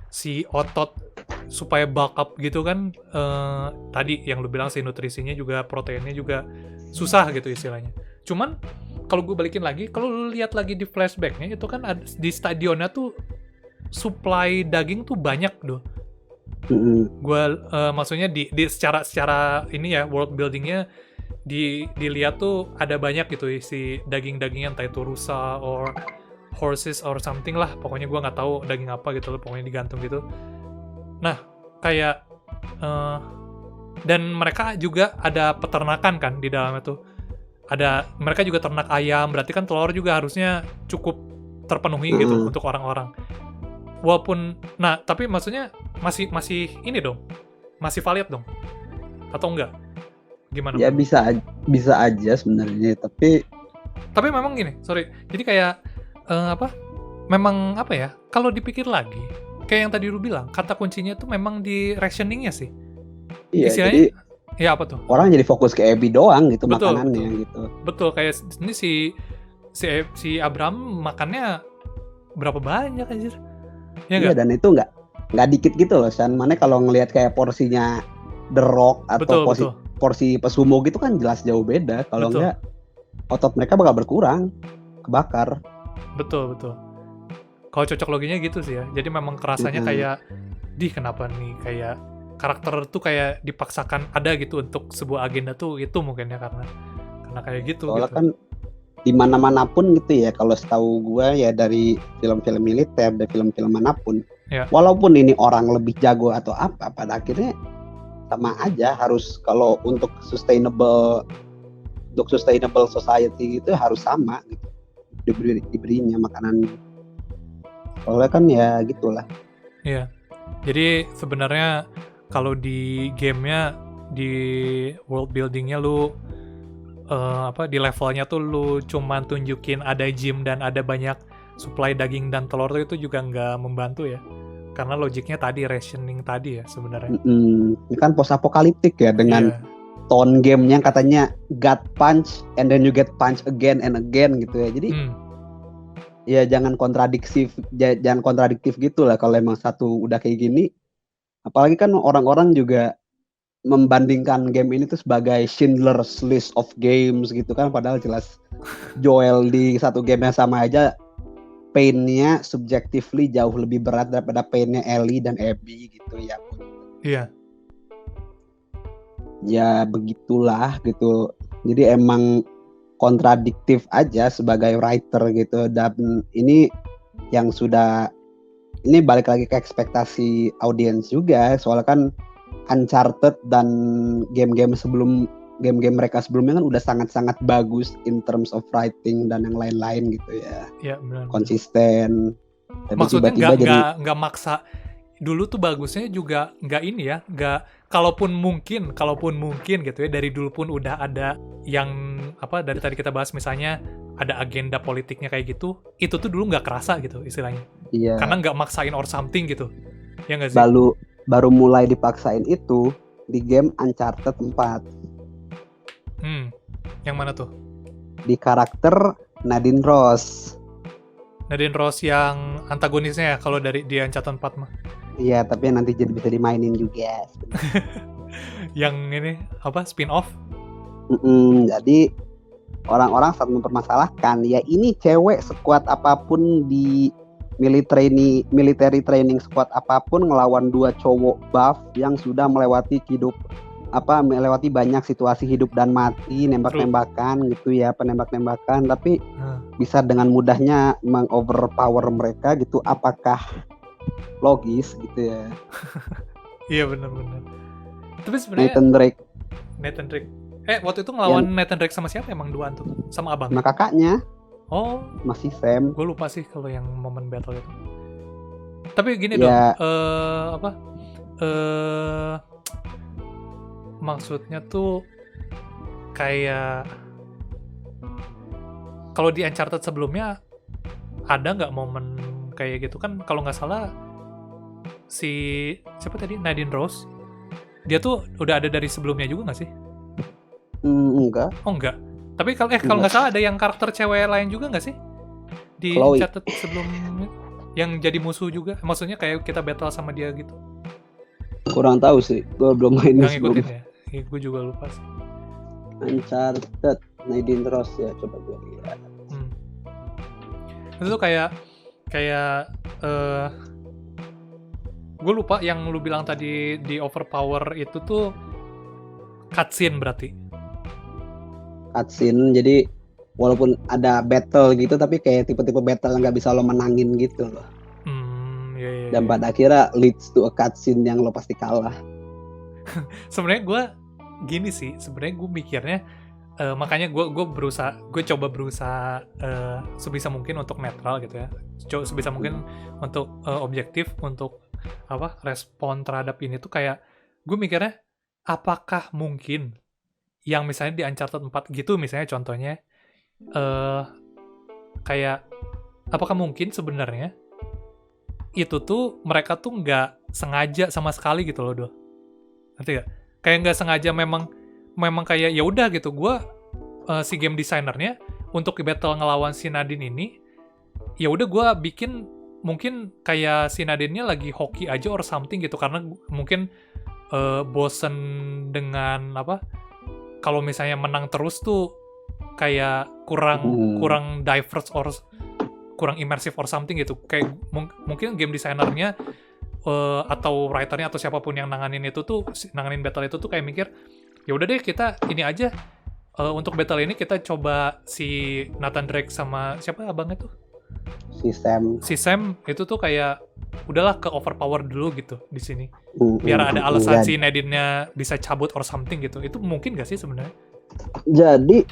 si otot supaya bulk up gitu kan. Tadi yang lu bilang si nutrisinya juga, proteinnya juga susah gitu istilahnya. Cuman kalau gue balikin lagi, kalau lu lihat lagi di flashbacknya itu kan di stadionnya tuh supply daging tuh banyak doh. Gue maksudnya di secara ini ya, world buildingnya dilihat tuh ada banyak gitu si daging-daging, entah itu rusa or horses or something lah, pokoknya gue nggak tahu daging apa gitu loh, pokoknya digantung gitu. Nah kayak dan mereka juga ada peternakan kan di dalamnya tuh, mereka juga ternak ayam, berarti kan telur juga harusnya cukup terpenuhi gitu untuk orang-orang. Walaupun, nah tapi maksudnya masih ini dong, masih valid dong, atau enggak? Gimana? Ya bisa aja sebenarnya, tapi memang gini, sorry, jadi kayak memang apa ya? Kalau dipikir lagi, kayak yang tadi lu bilang, kata kuncinya tuh memang di rationingnya sih. Iya, istilahnya, jadi ya apa tuh? Orang jadi fokus ke Abby doang gitu, makanannya gitu. Betul, kayak ini si Abraham makannya berapa banyak anjir? Iya, dan itu nggak dikit gitu loh San. Mana kalau ngelihat kayak porsinya The Rock atau Betul. porsi pesumo gitu kan jelas jauh beda. Kalau Betul. enggak otot mereka bakal berkurang, kebakar. Betul. Kalau cocok loginya gitu sih ya. Jadi memang kerasanya kayak, kenapa nih kayak karakter tuh kayak dipaksakan ada gitu untuk sebuah agenda tuh, itu mungkin ya karena kayak gitu. Soalnya gitu. kan di mana-mana pun gitu ya, kalau setahu gua ya dari film-film militer, dari film-film manapun, Ya. walaupun ini orang lebih jago atau apa, pada akhirnya sama aja harus, kalau untuk sustainable society itu harus sama gitu, diberinya makanan. Soalnya kan ya gitulah. Iya. Jadi sebenarnya kalau di gamenya, di world buildingnya lu di levelnya tuh lu cuman tunjukin ada gym dan ada banyak supply daging dan telur tuh, itu juga nggak membantu ya. Karena logiknya tadi rationing tadi ya sebenarnya. Ini kan post apokaliptik ya, dengan Iya. tone gamenya katanya God punch and then you get punch again and again gitu ya. Jadi ya jangan kontradiktif gitu lah kalau emang satu udah kayak gini. Apalagi kan orang-orang juga membandingkan game ini tuh sebagai Schindler's List of games gitu kan, padahal jelas Joel di satu game yang sama aja pain-nya subjectively jauh lebih berat daripada pain-nya Ellie dan Abby gitu ya. Iya. Ya begitulah gitu. Jadi emang kontradiktif aja sebagai writer gitu, dan ini yang ini balik lagi ke ekspektasi audiens juga, soalnya kan Uncharted dan game-game mereka sebelumnya kan udah sangat-sangat bagus in terms of writing dan yang lain-lain gitu ya. Iya, benar. Konsisten. Tapi maksudnya tiba-tiba nggak maksa. Dulu tuh bagusnya juga nggak ini ya, kalaupun mungkin gitu ya, dari dulu pun udah ada yang dari tadi kita bahas, misalnya ada agenda politiknya kayak gitu, itu tuh dulu nggak kerasa gitu istilahnya. Iya. Karena nggak maksain or something gitu. Ya nggak sih? Baru mulai dipaksain itu di game Uncharted 4. Yang mana tuh? Di karakter Nadine Ross. Nadine Ross yang antagonisnya ya kalau dari di Uncharted 4 mah. Iya, tapi nanti jadi bisa dimainin juga. Yang ini spin-off? Jadi orang-orang sangat mempermasalahkan ya, ini cewek sekuat apapun di military training squad apapun ngelawan dua cowok buff yang sudah melewati banyak situasi hidup dan mati, nembak-nembakan gitu ya, penembak-nembakan, tapi bisa dengan mudahnya mengoverpower mereka gitu. Apakah logis gitu ya? Iya, benar. Tapi sebenarnya Nathan Drake waktu itu ngelawan Nathan Drake sama siapa emang duaan tuh? Sama abang? Sama kakaknya. Oh, masih Sam. Gue lupa sih kalau yang momen battle itu. Tapi gini dong, maksudnya tuh kayak kalau di Uncharted sebelumnya ada nggak momen kayak gitu kan? Kalau nggak salah si siapa tadi, Nadine Ross, dia tuh udah ada dari sebelumnya juga nggak sih? Enggak. Oh enggak. Tapi kalau nggak salah ada yang karakter cewek lain juga nggak sih di Uncharted sebelumnya yang jadi musuh juga? Maksudnya kayak kita battle sama dia gitu? Kurang tahu sih, gue belum main sebelumnya. Ya, gue juga lupa sih. Uncharted Nadine Ross ya, coba gue lihat. Itu tuh kayak gue lupa yang lu bilang tadi di overpower itu tuh cutscene berarti. Cutscene, jadi walaupun ada battle gitu tapi kayak tipe-tipe battle nggak bisa lo menangin gitu loh. Iya. Dan pada akhirnya leads to a cutscene yang lo pasti kalah. Sebenarnya gue gini sih, sebenarnya gue mikirnya makanya gue coba berusaha sebisa mungkin untuk netral gitu ya, sebisa mungkin untuk objektif, untuk respon terhadap ini tuh kayak gue mikirnya apakah mungkin yang misalnya di Uncharted 4 gitu misalnya contohnya, kayak apakah mungkin sebenarnya itu tuh mereka tuh nggak sengaja sama sekali gitu loh, ngerti gak? Kayak nggak sengaja, memang kayak ya udah gitu, gue si game desainernya untuk battle ngelawan si Nadine ini, ya udah gue bikin mungkin kayak si Nadine-nya lagi hoki aja or something gitu, karena mungkin bosen dengan apa, kalau misalnya menang terus tuh kayak kurang diverse or kurang immersive or something gitu. Kayak mungkin game desainernya atau writernya atau siapapun yang nanganin battle itu tuh kayak mikir, ya udah deh kita ini aja, untuk battle ini kita coba si Nathan Drake sama siapa abangnya tuh, si Sam itu tuh kayak udahlah ke overpower dulu gitu di sini, biar ada alasan si Nadine-nya bisa cabut or something gitu. Itu mungkin gak sih sebenarnya? Jadi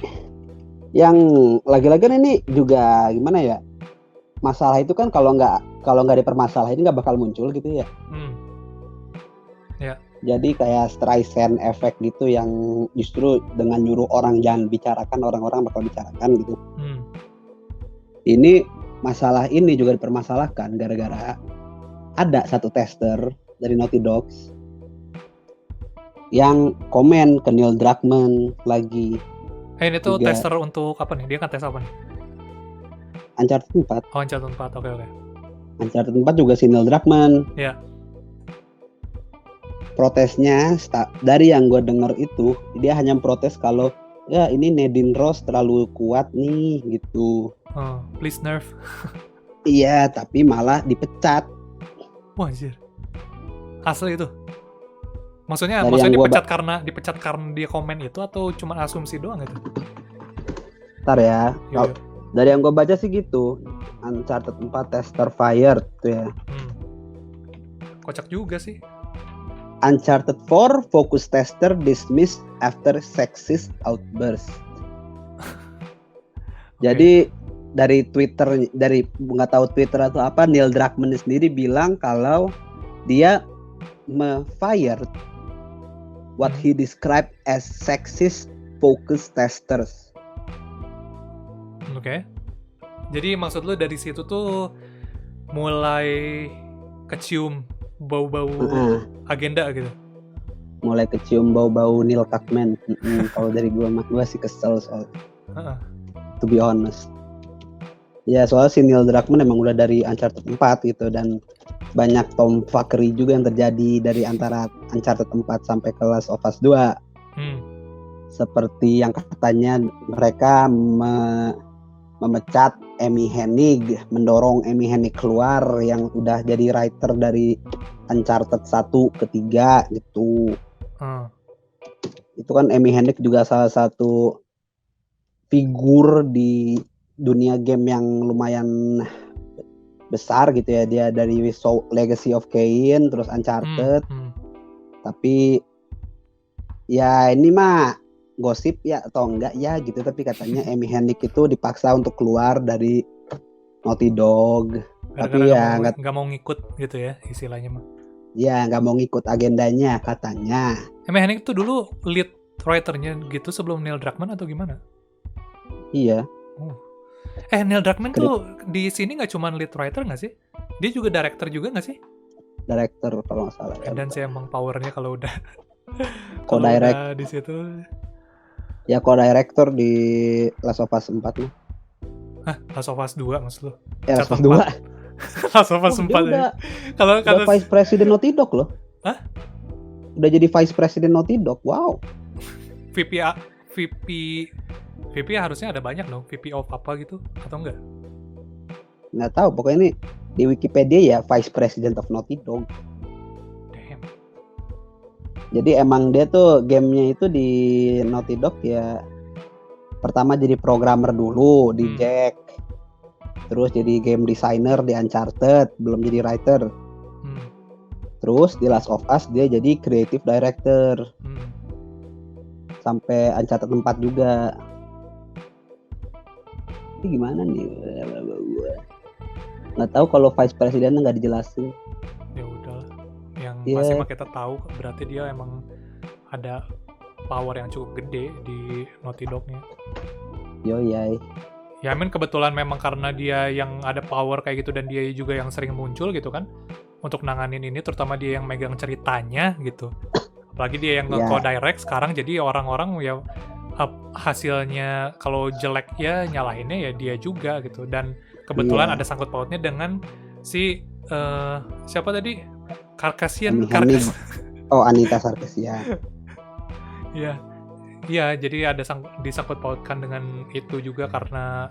yang lagi-lagi ini juga gimana ya, masalah itu kan kalau nggak dipermasalahin nggak bakal muncul gitu ya. Ya. Jadi kayak Streisand effect gitu yang justru dengan nyuruh orang jangan bicarakan, orang-orang bakal bicarakan gitu. Ini masalah ini juga dipermasalahkan gara-gara ada satu tester dari Naughty Dogs yang komen ke Neil Druckmann lagi. Ini tuh juga. Tester untuk apa nih? Dia kan tes apa nih? Uncharted 4. Oh, Uncharted 4, oke. Uncharted 4 juga si Neil Druckmann. Iya. Protesnya dari yang gue denger itu, dia hanya protes kalau ya ini Nadine Ross terlalu kuat nih gitu. Oh, please nerf. Iya, tapi malah dipecat. Wah, anjir. Asli itu. Maksudnya dipecat karena dia komen itu atau cuma asumsi doang gitu? Ntar ya. Dari yang gue baca sih gitu. Uncharted 4 tester fired tuh ya. Kocak juga sih. Uncharted 4 focus tester dismissed after sexist outburst. Jadi dari Twitter, dari nggak tahu Twitter atau apa, Neil Druckmann sendiri bilang kalau dia me-fire what he described as sexist focus testers. Oke. Jadi maksud lu dari situ tuh mulai kecium bau-bau agenda gitu. Mulai kecium bau-bau Neil Druckmann. Kalau dari gua sih kesel soal. To be honest. Ya soalnya si Neil Druckmann emang udah dari Uncharted 4 gitu, dan banyak tomfuckery juga yang terjadi dari antara Uncharted 4 sampai ke Last of Us 2. Seperti yang katanya mereka memecat Amy Hennig, mendorong Amy Hennig keluar yang udah jadi writer dari Uncharted 1 ke 3 gitu. Itu kan Amy Hennig juga salah satu figur di dunia game yang lumayan besar gitu ya. Dia dari Legacy of Kain, terus Uncharted. Tapi ya ini mah gosip ya atau enggak ya gitu, tapi katanya Amy Hennig itu dipaksa untuk keluar dari Naughty Dog. Tapi ya nggak mau ngikut gitu ya istilahnya mah. Ya nggak mau ngikut agendanya katanya. Amy Hennig itu dulu lead writernya gitu sebelum Neil Druckmann atau gimana? Iya. Neil Druckmann tuh di sini nggak cuma lead writer nggak sih? Dia juga director juga nggak sih? Director kalau nggak salah. Dan sih emang powernya kalau udah co-direct di situ. Ya co-director di Last of Us 4 nih. Last of Us 2 maksud lu? Ya Last of Us 2. Last of Us 4 ya. Kalau Vice President Naughty Dog loh. Hah? Udah jadi Vice President Naughty Dog. Wow. VP harusnya ada banyak dong. VP of apa gitu atau enggak? Nggak tahu, pokoknya ini di Wikipedia ya Vice President of Naughty Dog. Damn. Jadi emang dia tuh gamenya itu di Naughty Dog ya, pertama jadi programmer dulu di Jack, terus jadi game designer di Uncharted, belum jadi writer. Terus di Last of Us dia jadi creative director. Sampai Uncharted 4 juga. Ini gimana nih? Nggak tahu kalau Vice President nggak dijelasin. Ya udahlah. Yang pasti mah kita tahu berarti dia emang ada power yang cukup gede di Naughty Dog-nya. Yoi. Ya kebetulan memang karena dia yang ada power kayak gitu dan dia juga yang sering muncul gitu kan untuk nanganin ini, terutama dia yang megang ceritanya gitu. Apalagi dia yang nge-co-direct sekarang, jadi orang-orang ya hasilnya kalau jelek ya nyalahinnya ya dia juga gitu. Dan kebetulan ada sangkut pautnya dengan si siapa tadi? Amy Hennig. Carcassian. Oh, Anita Sarkeesian. Iya. Iya, jadi ada disangkut pautkan dengan itu juga karena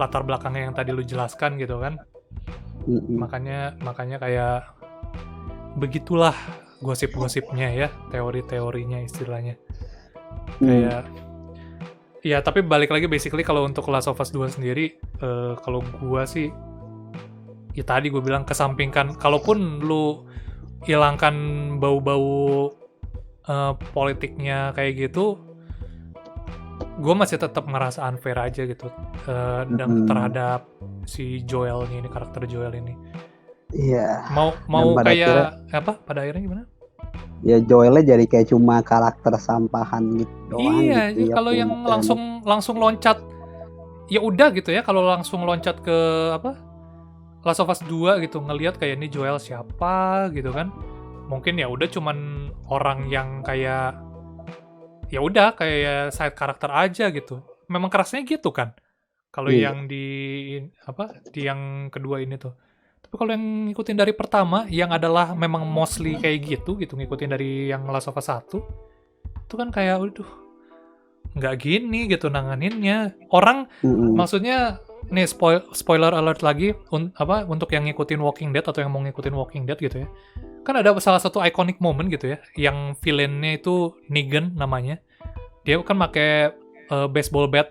latar belakangnya yang tadi lu jelaskan gitu kan. Makanya kayak begitulah gosip-gosipnya ya, teori-teorinya istilahnya. Kayak ya, tapi balik lagi basically kalau untuk Last of Us 2 sendiri, kalau gua sih ya tadi gue bilang kesampingkan, kalaupun lu hilangkan bau-bau politiknya kayak gitu, gue masih tetap ngerasa unfair aja gitu terhadap si Joel ini, karakter Joel ini. Iya. Mau kayak apa pada akhirnya gimana? Ya Joelnya jadi kayak cuma karakter sampahan gitu doang. Iya, gitu, kalau yang langsung loncat, ya udah gitu ya, kalau langsung loncat ke apa? Last of Us 2 gitu, ngelihat kayak ini Joel siapa gitu kan. Mungkin ya udah cuman orang yang kayak ya udah kayak side karakter aja gitu. Memang kerasnya gitu kan. Kalau yang di yang kedua ini tuh. Tapi kalau yang ngikutin dari pertama, yang adalah memang mostly kayak gitu ngikutin dari yang Last of Us 1, itu kan kayak aduh, nggak gini gitu nanganinnya. Orang maksudnya nih spoiler alert lagi untuk yang ngikutin Walking Dead atau yang mau ngikutin Walking Dead gitu ya. Kan ada salah satu iconic moment gitu ya, yang villainnya itu Negan namanya. Dia kan pakai baseball bat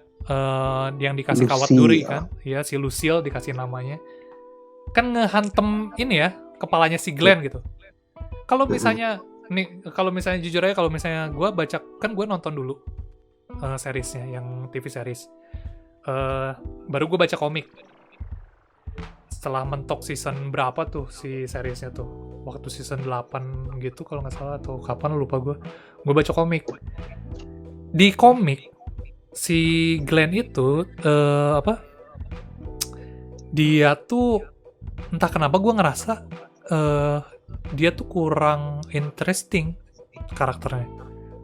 yang dikasih kawat duri kan. Ya, si Lucille dikasih namanya. Kan ngehantem ini ya, kepalanya si Glenn gitu. Kalau misalnya jujur aja, kalau misalnya gue baca, kan gue nonton dulu seriesnya, yang TV series. Baru gue baca komik. Setelah mentok season berapa tuh si seriesnya tuh, waktu season 8 gitu kalau nggak salah, atau kapan lupa gue baca komik. Di komik si Glenn itu dia tuh entah kenapa gue ngerasa dia tuh kurang interesting karakternya.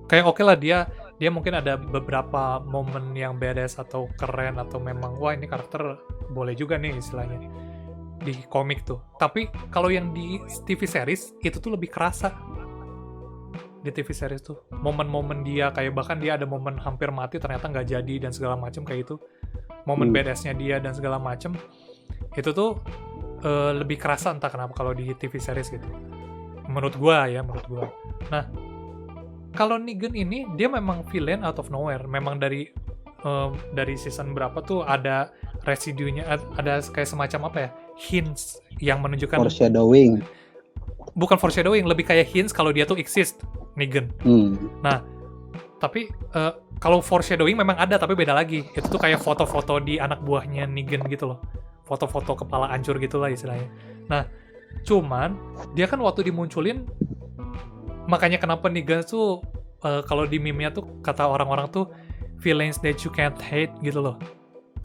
Kayak oke lah, dia mungkin ada beberapa momen yang badass atau keren, atau memang wah ini karakter boleh juga nih istilahnya di komik tuh. Tapi kalau yang di TV series itu tuh lebih kerasa. Di TV series tuh momen-momen dia kayak, bahkan dia ada momen hampir mati ternyata nggak jadi dan segala macam kayak itu. Momen badassnya dia dan segala macam itu tuh lebih kerasa entah kenapa kalau di TV series gitu. Menurut gua. Nah, kalau Negan ini dia memang villain out of nowhere. Memang dari season berapa tuh ada residunya, ada kayak semacam apa ya, hints yang menunjukkan foreshadowing. Bukan foreshadowing, lebih kayak hints kalau dia tuh exist, Negan. Nah, tapi kalau foreshadowing memang ada, tapi beda lagi. Itu tuh kayak foto-foto di anak buahnya Negan gitu loh. Foto-foto kepala hancur gitulah istilahnya. Nah, cuman dia kan waktu dimunculin, makanya kenapa Negan tuh kalau di meme-nya tuh kata orang-orang tuh villains that you can't hate gitu loh.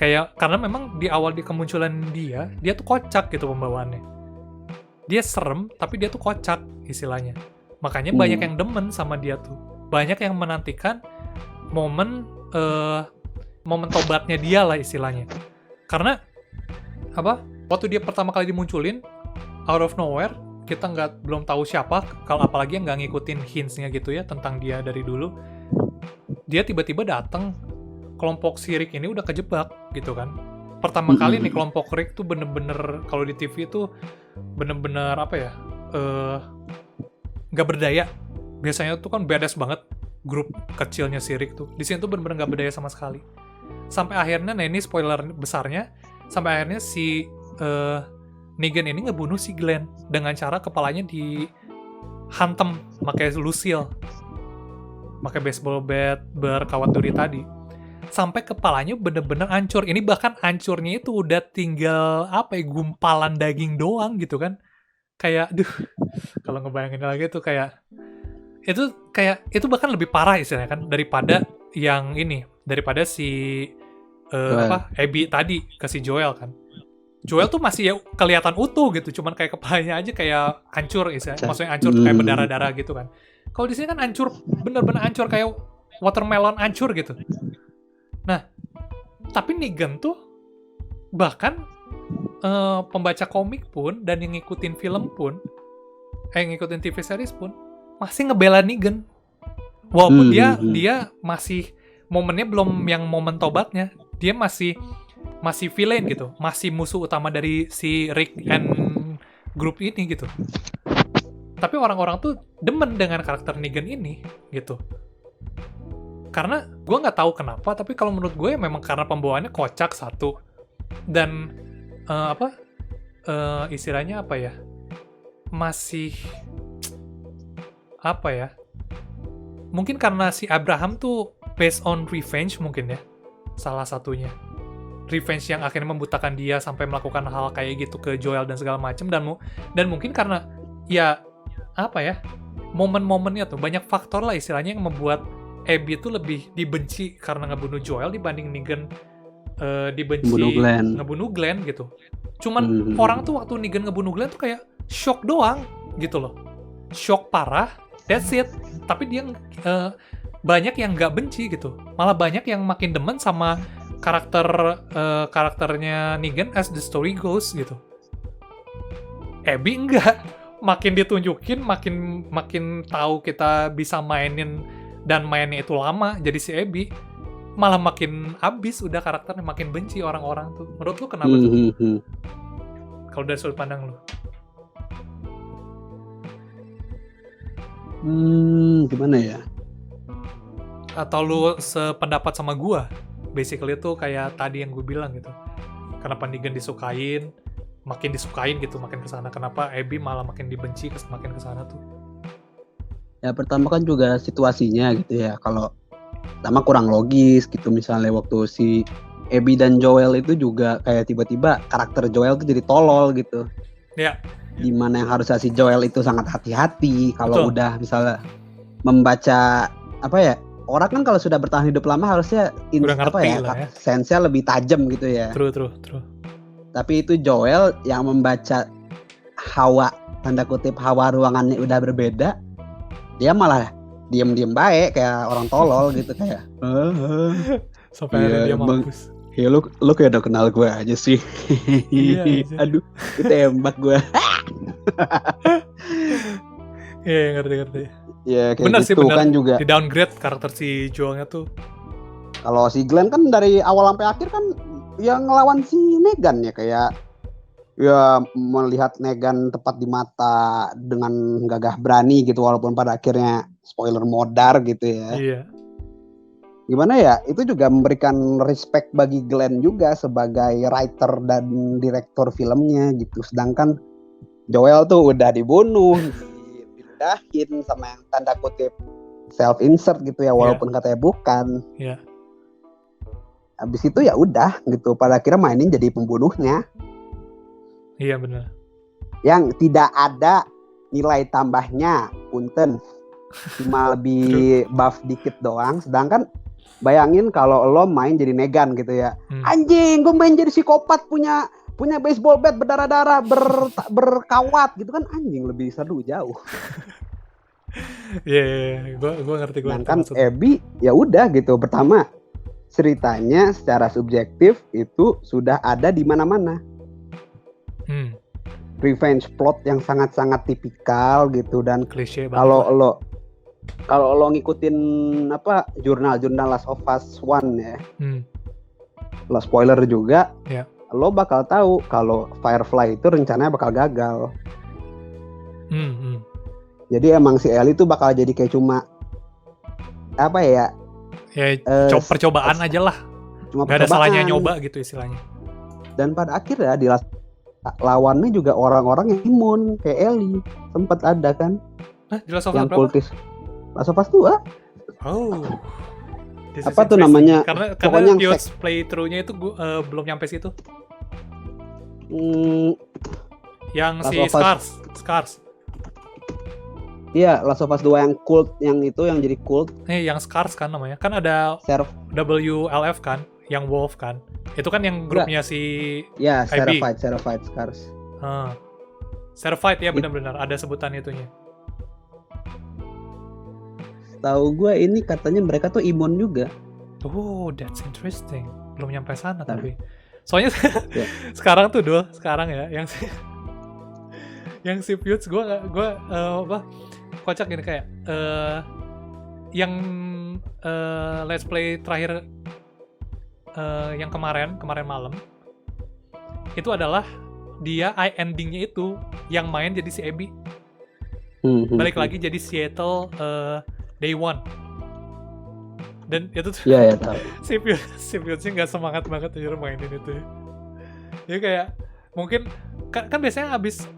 Kayak karena memang di awal di kemunculan dia tuh kocak gitu pembawaannya. Dia serem tapi dia tuh kocak istilahnya. Makanya banyak yang demen sama dia tuh. Banyak yang menantikan momen tobatnya dia lah istilahnya. Karena waktu dia pertama kali dimunculin out of nowhere, kita belum tahu siapa, kalau apalagi yang nggak ngikutin hints-nya gitu ya tentang dia dari dulu. Dia tiba-tiba datang, kelompok si Rick ini udah kejebak gitu kan. Pertama kali nih kelompok Rick tuh bener-bener, kalau di TV tuh bener-bener nggak berdaya. Biasanya tuh kan badass banget grup kecilnya si Rick tuh. Di sini tuh bener-bener nggak berdaya sama sekali. Sampai akhirnya, nah ini spoiler besarnya, sampai akhirnya si Negan ini ngebunuh si Glenn dengan cara kepalanya dihantam pakai Lucille, pakai baseball bat berkawat duri tadi, sampai kepalanya bener-bener hancur. Ini bahkan hancurnya itu udah tinggal gumpalan daging doang gitu kan. Kayak kalau ngebayangin lagi tuh kayak itu bahkan lebih parah istilahnya kan daripada yang ini, daripada si Abby tadi ke si Joel kan. Joel tuh masih ya kelihatan utuh gitu, cuman kayak kepalanya aja kayak hancur istilahnya. Maksudnya hancur kayak berdarah-darah gitu kan. Kalau di sini kan hancur, bener-bener hancur kayak watermelon hancur gitu. Nah, tapi Negan tuh bahkan pembaca komik pun dan yang ngikutin film pun, ngikutin TV series pun masih ngebela Negan. Walaupun dia masih momennya belum yang momen tobatnya, dia masih villain gitu, masih musuh utama dari si Rick and group ini gitu. Tapi orang-orang tuh demen dengan karakter Negan ini gitu. Karena gue nggak tahu kenapa, tapi kalau menurut gue memang karena pembawaannya kocak satu, dan istilahnya apa ya, masih apa ya, mungkin karena si Abraham tuh based on revenge mungkin ya, salah satunya revenge yang akhirnya membutakan dia sampai melakukan hal kayak gitu ke Joel dan segala macam, dan mungkin karena ya apa ya, momen-momennya tuh banyak faktor lah istilahnya yang membuat Abby tuh lebih dibenci karena ngebunuh Joel dibanding Negan dibenci ngebunuh Glenn gitu. Cuman orang tuh waktu Negan ngebunuh Glenn tuh kayak shock doang gitu loh, shock parah, that's it. Tapi dia banyak yang nggak benci gitu, malah banyak yang makin demen sama karakternya Negan as the story goes gitu. Abby enggak, makin ditunjukin makin tahu kita bisa mainin dan mainnya itu lama, jadi si Abby malah makin abis udah karakternya, makin benci orang-orang tuh. Menurut lu kenapa tuh? Kalau dari sudut pandang lu? Gimana ya? Atau lu sependapat sama gua? Basically tuh kayak tadi yang gue bilang gitu. Kenapa Negan makin disukain gitu, makin kesana. Kenapa Abby malah makin dibenci, makin kesana tuh? Ya pertama kan juga situasinya gitu ya. Kalau pertama kurang logis gitu, misalnya waktu si Abby dan Joel itu juga kayak tiba-tiba karakter Joel tuh jadi tolol gitu. Ya. Dimana yang harusnya si Joel itu sangat hati-hati kalau udah misalnya membaca apa ya, orang kan kalau sudah bertahan hidup lama harusnya sense-nya lebih tajam gitu ya. True. Tapi itu Joel yang membaca hawa, tanda kutip hawa ruangannya udah berbeda, dia malah diem baik kayak orang tolol gitu, kayak sampai akhirnya dia mampus. Ya lu kayak udah kenal gue aja sih. Iya. Aduh, ditembak gue. Iya, ngerti. Ya kayak bener gitu sih, kan juga. Di downgrade karakter si Joelnya tuh. Kalau si Glenn kan dari awal sampai akhir kan yang ngelawan si Negan ya, kayak ya melihat Negan tepat di mata dengan gagah berani gitu, walaupun pada akhirnya spoiler modar gitu ya. Iya. Gimana ya, itu juga memberikan respect bagi Glenn juga sebagai writer dan direktur filmnya gitu. Sedangkan Joel tuh udah dibunuh, dipindahin sama yang tanda kutip self insert gitu ya, walaupun katanya bukan. Iya. Habis itu ya udah gitu, pada akhirnya mainin jadi pembunuhnya. Iya benar. Yang tidak ada nilai tambahnya, punten. Cuma lebih buff dikit doang. Sedangkan bayangin kalau lo main jadi Negan gitu ya. Anjing, gue main jadi psikopat punya baseball bat berdarah-darah, berkawat gitu kan, anjing, lebih seru jauh. Iya, gue ngerti. Sedangkan Abby ya udah gitu, pertama ceritanya secara subjektif itu sudah ada di mana-mana. Revenge plot yang sangat-sangat tipikal gitu, dan kalau lo ngikutin apa jurnal Last of Us 1 ya, lo spoiler juga, lo bakal tahu kalau Firefly itu rencananya bakal gagal. Jadi emang si Ellie tuh bakal jadi kayak cuma apa ya? Percobaan aja lah. Gak ada salahnya nyoba gitu istilahnya. Dan pada akhirnya di lawannya juga orang-orang yang imun kayak Ellie, sempat ada kan? Yang kultis. Last of Us 2. Oh. Apa tuh namanya? Karena Pio's playthrough-nya itu belum nyampe situ. Yang si Scars. Iya, Last of Us 2 yang cult, yang itu yang jadi cult. Yang Scars kan namanya. Kan ada WLF kan, yang Wolf kan. Itu kan yang grupnya si ya, Certified Scars. Certified ya, benar-benar ada sebutan itunya. Tahu gue ini katanya mereka tuh imun juga. Oh, that's interesting. Belum nyampe sana tapi. Soalnya Ya. sekarang tuh sekarang ya yang si Feuds gue apa kocak gini kayak yang let's play terakhir yang kemarin malam itu adalah dia endingnya itu yang main jadi si Abby balik lagi jadi Seattle Day One dan itu tuh Iya, ya tahu. si Feudsnya nggak semangat banget aja mainin itu ya kayak mungkin kan biasanya abis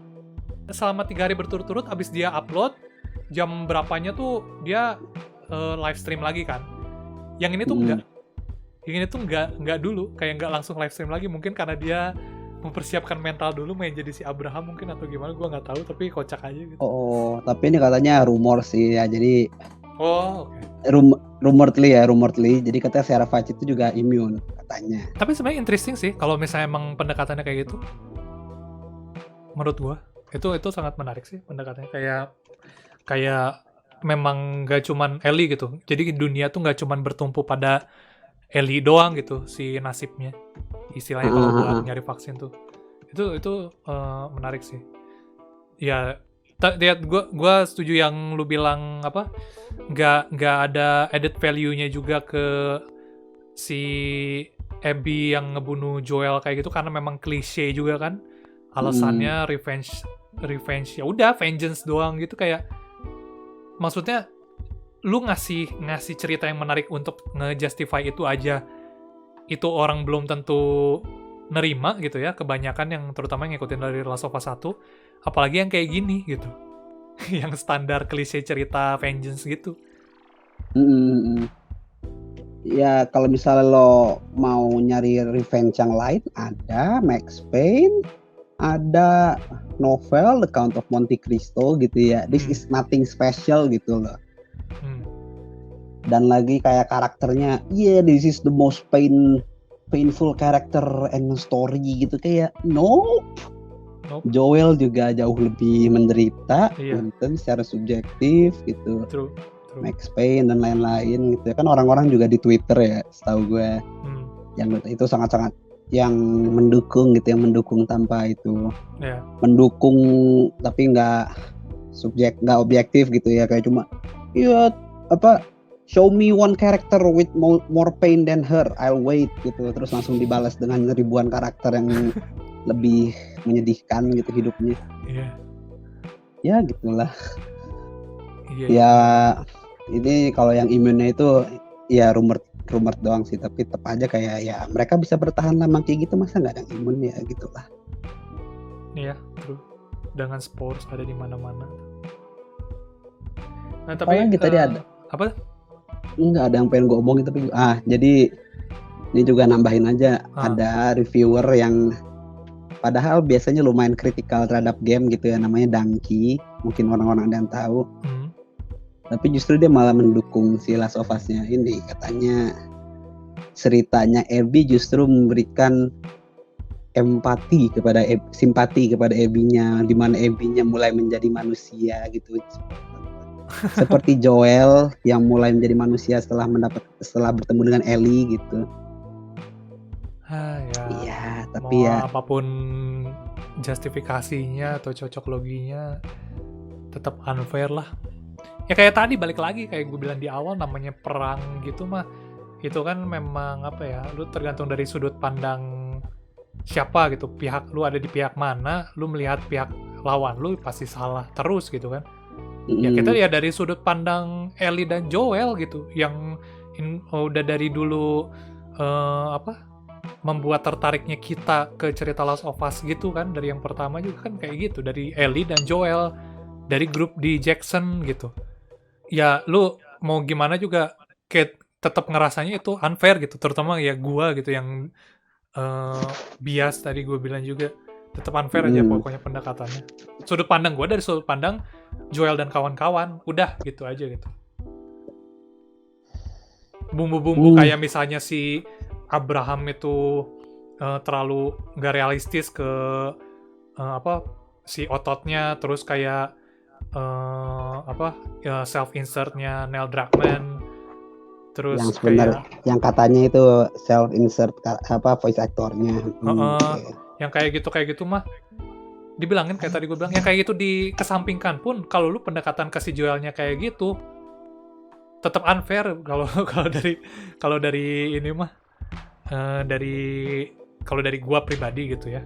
selama 3 hari berturut-turut abis dia upload jam berapanya tuh dia live stream lagi kan. Yang ini tuh enggak. Yang ini tuh enggak dulu, kayak enggak langsung live stream lagi, mungkin karena dia mempersiapkan mental dulu main jadi si Abraham mungkin atau gimana, gua nggak tahu, tapi kocak aja gitu. Oh, tapi ini katanya rumor sih ya. Jadi oke. Rumoredly. Jadi katanya Sarah Fudge itu juga immune katanya. Tapi sebenarnya interesting sih kalau misalnya emang pendekatannya kayak gitu. Menurut gua itu sangat menarik sih pendekatannya, kayak memang gak cuman Ellie gitu. Jadi dunia tuh gak cuman bertumpu pada Ellie doang gitu si nasibnya. Istilahnya kalau buat nyari vaksin tuh. Itu menarik sih. Ya gua setuju yang lu bilang apa? Gak ada added value-nya juga ke si Abby yang ngebunuh Joel kayak gitu karena memang klise juga kan. Alasannya revenge ya udah vengeance doang gitu, kayak maksudnya lu ngasih cerita yang menarik untuk nge-justify itu aja itu orang belum tentu nerima gitu ya, kebanyakan yang terutama yang ngikutin dari Last of Us 1 apalagi yang kayak gini gitu yang standar klise cerita vengeance gitu. Ya kalau misalnya lo mau nyari revenge yang lain, ada Max Payne, ada novel The Count of Monte Cristo gitu ya. This is nothing special gitu loh. Dan lagi kayak karakternya, this is the most painful character and story gitu, kayak nope. Joel juga jauh lebih menderita, mungkin secara subjektif gitu. True. Max Payne dan lain-lain gitu ya. Kan orang-orang juga di Twitter ya, setahu gue, yang itu sangat-sangat yang mendukung gitu, yang mendukung tanpa itu, mendukung tapi nggak objektif gitu ya, kayak cuma show me one character with more pain than her, I'll wait gitu, terus langsung dibalas dengan ribuan karakter yang lebih menyedihkan gitu hidupnya. Ya gitulah. Ya ini kalau yang imunnya itu ya rumor doang sih, tapi tetap aja kayak ya mereka bisa bertahan lama kayak gitu, masa nggak ada yang imun ya gitulah. Iya, true. Dengan spores ada di mana-mana. Nah, tapi tadi ada apa? Enggak ada yang pengen gue omongin, tapi jadi ini juga nambahin aja, ada reviewer yang padahal biasanya lumayan kritikal terhadap game gitu ya, namanya Dangki, mungkin orang-orang ada yang tahu. Tapi justru dia malah mendukung si Last of Us-nya ini. Katanya ceritanya Abby justru memberikan simpati kepada Abby-nya, di mana Abby-nya mulai menjadi manusia gitu. Seperti Joel yang mulai menjadi manusia setelah bertemu dengan Ellie gitu. Iya, tapi ya apapun justifikasinya atau cocok loginya tetap unfair lah. Ya kayak tadi balik lagi kayak gue bilang di awal, namanya perang gitu mah itu kan memang apa ya, lu tergantung dari sudut pandang siapa gitu, pihak lu ada di pihak mana, lu melihat pihak lawan lu pasti salah terus gitu kan. Ya kita lihat dari sudut pandang Ellie dan Joel gitu, yang udah dari dulu membuat tertariknya kita ke cerita Last of Us gitu kan, dari yang pertama juga kan kayak gitu, dari Ellie dan Joel, dari grup di Jackson gitu. Ya lu mau gimana juga kayak tetap ngerasanya itu unfair gitu, terutama ya gua gitu yang bias tadi gue bilang juga, tetap unfair aja pokoknya pendekatannya. Sudut pandang gua dari sudut pandang Joel dan kawan-kawan, udah gitu aja gitu. Bumbu-bumbu kayak misalnya si Abraham itu terlalu nggak realistis ke si ototnya, terus kayak self insertnya Neil Druckmann, Terus Yang sebenarnya kayak yang katanya itu self insert voice aktornya. yang kayak gitu mah dibilangin kayak tadi gue bilang, yang kayak gitu dikesampingkan pun kalau lu pendekatan kasih jualnya kayak gitu tetap unfair kalau kalau dari ini mah dari kalau dari gua pribadi gitu ya.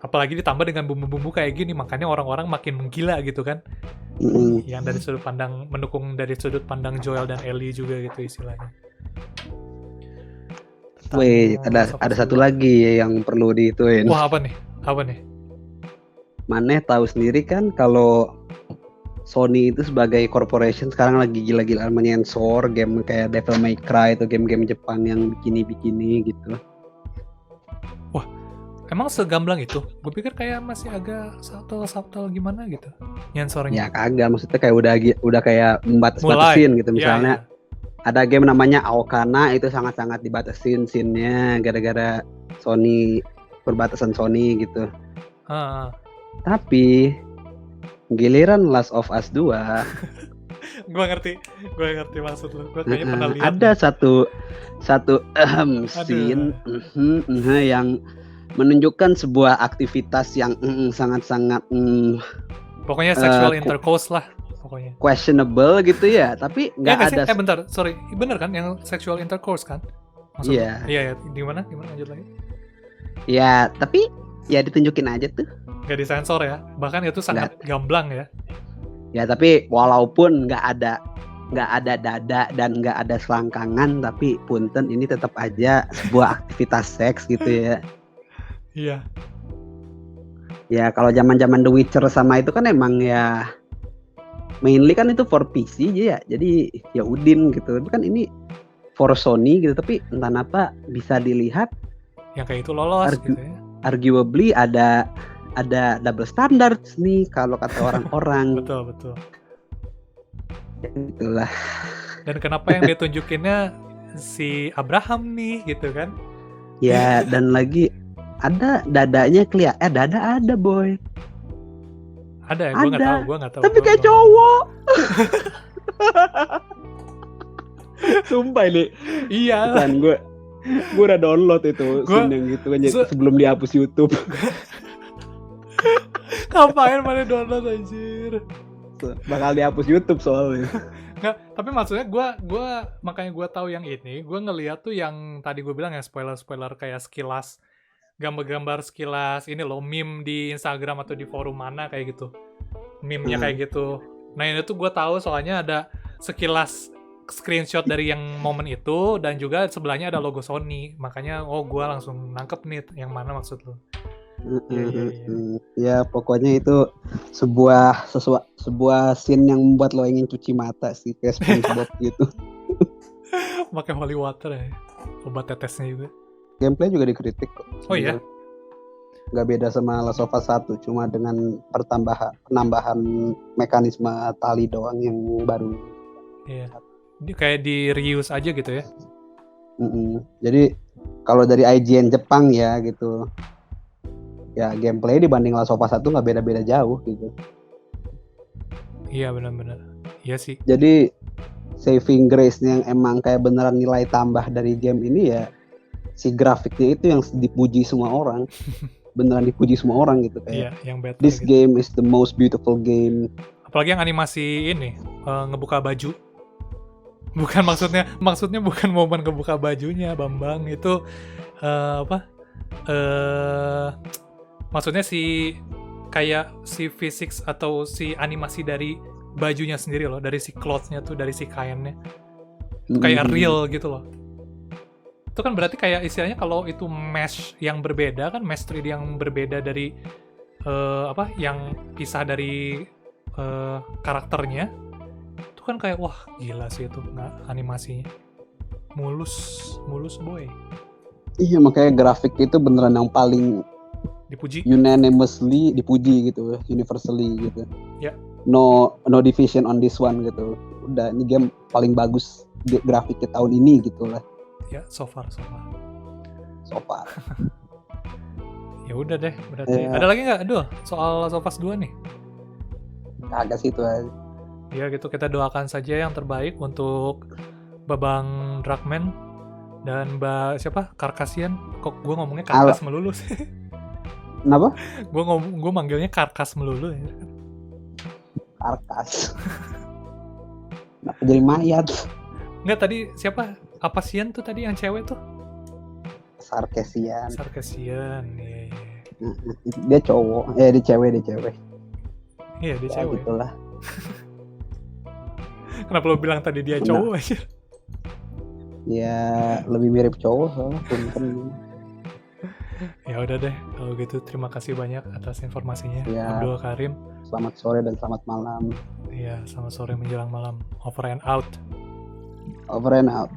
Apalagi ditambah dengan bumbu-bumbu kayak gini, makanya orang-orang makin menggila gitu kan. Yang dari sudut pandang mendukung dari sudut pandang Joel dan Ellie juga gitu istilahnya. Wih, ada satu lagi yang perlu dihituin. Wah, apa nih? Apa nih? Maneh tahu sendiri kan kalau Sony itu sebagai corporation sekarang lagi gila-gilaan menyensor game kayak Devil May Cry itu game-game Jepang yang bikini-bikini gitu. Wah, emang segamblang itu? Gue pikir kayak masih agak subtle gimana gitu nyensornya. Ya kagak, maksudnya kayak udah kayak membatas-batasin gitu. Misalnya ada game namanya Aokana itu sangat-sangat dibatasin scene-nya gara-gara Sony, perbatasan Sony gitu. Tapi giliran Last of Us 2 gue ngerti maksud lu. Gue kayaknya pernah lihat. Ada satu scene yang menunjukkan sebuah aktivitas yang sangat-sangat pokoknya sexual intercourse lah pokoknya. Questionable gitu ya, tapi nggak ada. Bentar, sorry, bener kan yang sexual intercourse kan? Iya. Iya, gimana lanjut lagi? Ya, tapi ya ditunjukin aja tuh. Nggak disensor ya, bahkan itu sangat gamblang ya. Ya, tapi walaupun nggak ada dada dan nggak ada selangkangan, tapi punten ini tetap aja sebuah aktivitas seks gitu ya. Iya. Ya kalau zaman-zaman The Witcher sama itu kan emang ya mainly kan itu for PC aja ya. Jadi ya Udin gitu. Tapi kan ini for Sony gitu, tapi entah apa bisa dilihat yang kayak itu lolos gitu ya. Arguably ada double standards nih kalau kata orang-orang. Betul. Ya, itulah. Dan kenapa yang ditunjukinnya si Abraham nih gitu kan? Ya, dan lagi ada dadanya kelihatan. Dada ada, boy. Ada ya? Gue nggak tahu. Tapi kayak cowok. Sumpah ini. Iya. Kan gue udah download itu scene yang gitu kan sebelum dihapus YouTube. Ngapain mana download anjir? Bakal dihapus YouTube soalnya. Nggak, tapi maksudnya gue makanya gue tahu yang ini, gue ngeliat tuh yang tadi gue bilang ya spoiler kayak sekilas gambar-gambar sekilas ini loh, meme di Instagram atau di forum mana kayak gitu, meme-nya kayak gitu. Nah ini tuh gue tahu soalnya ada sekilas screenshot dari yang momen itu dan juga sebelahnya ada logo Sony, makanya gue langsung nangkep nih yang mana maksud lo. Ya pokoknya itu sebuah scene yang membuat lo ingin cuci mata sih kayak SpongeBob gitu. Pakai holy water ya, obat tetesnya juga. Gameplay juga dikritik kok. Oh iya? Gak beda sama Last of Us 1, cuma dengan penambahan mekanisme tali doang yang baru. Iya. Kayak di reuse aja gitu ya. Jadi kalau dari IGN Jepang ya gitu, ya gameplay dibanding Last of Us 1 nggak beda-beda jauh gitu. Iya benar-benar. Iya sih. Jadi saving grace-nya yang emang kayak beneran nilai tambah dari game ini ya si grafiknya itu yang dipuji semua orang. Beneran dipuji semua orang gitu kayak. Iya, yang better. This gitu. game is the most beautiful game. Apalagi yang animasi ini ngebuka baju. Bukan maksudnya bukan momen ngebuka bajunya, Bambang. Itu maksudnya kayak si physics atau si animasi dari bajunya sendiri loh, dari si cloth-nya tuh, dari si kainnya. Itu kayak real gitu loh. Itu kan berarti kayak istilahnya kalau itu mesh yang berbeda kan, mesh 3D yang berbeda dari yang pisah dari karakternya. Itu kan kayak wah gila sih itu animasinya. Mulus boy. Iya makanya grafik itu beneran yang paling dipuji, unanimously dipuji gitu, universally gitu. Ya. No division on this one gitu. Udah ini game paling bagus grafiknya tahun ini gitu lah. Ya, so far. Ya udah deh, berarti. Ada lagi nggak? Aduh, soal Last of Us 2 nih. Agak sih itu aja. Ya gitu, kita doakan saja yang terbaik untuk Babang Dragman dan Mbak siapa? Karkasian. Kok gue ngomongnya Karkas melulu sih? Kenapa? Gue manggilnya Karkas melulu ya. Karkas. Kenapa jadi mayat? Enggak, tadi siapa? Apa Sian tuh tadi yang cewek tuh? Sarkasian. Iya. Dia cowok, dia cewek. Iya, dia Ya cewek. gitulah. Kenapa lo bilang tadi dia cowok aja? Ya lebih mirip cowok soalnya punten. Ya udah deh, kalau gitu terima kasih banyak atas informasinya, Ya. Abdul Karim. Selamat sore dan selamat malam. Iya, selamat sore menjelang malam. Over and out. Over and out.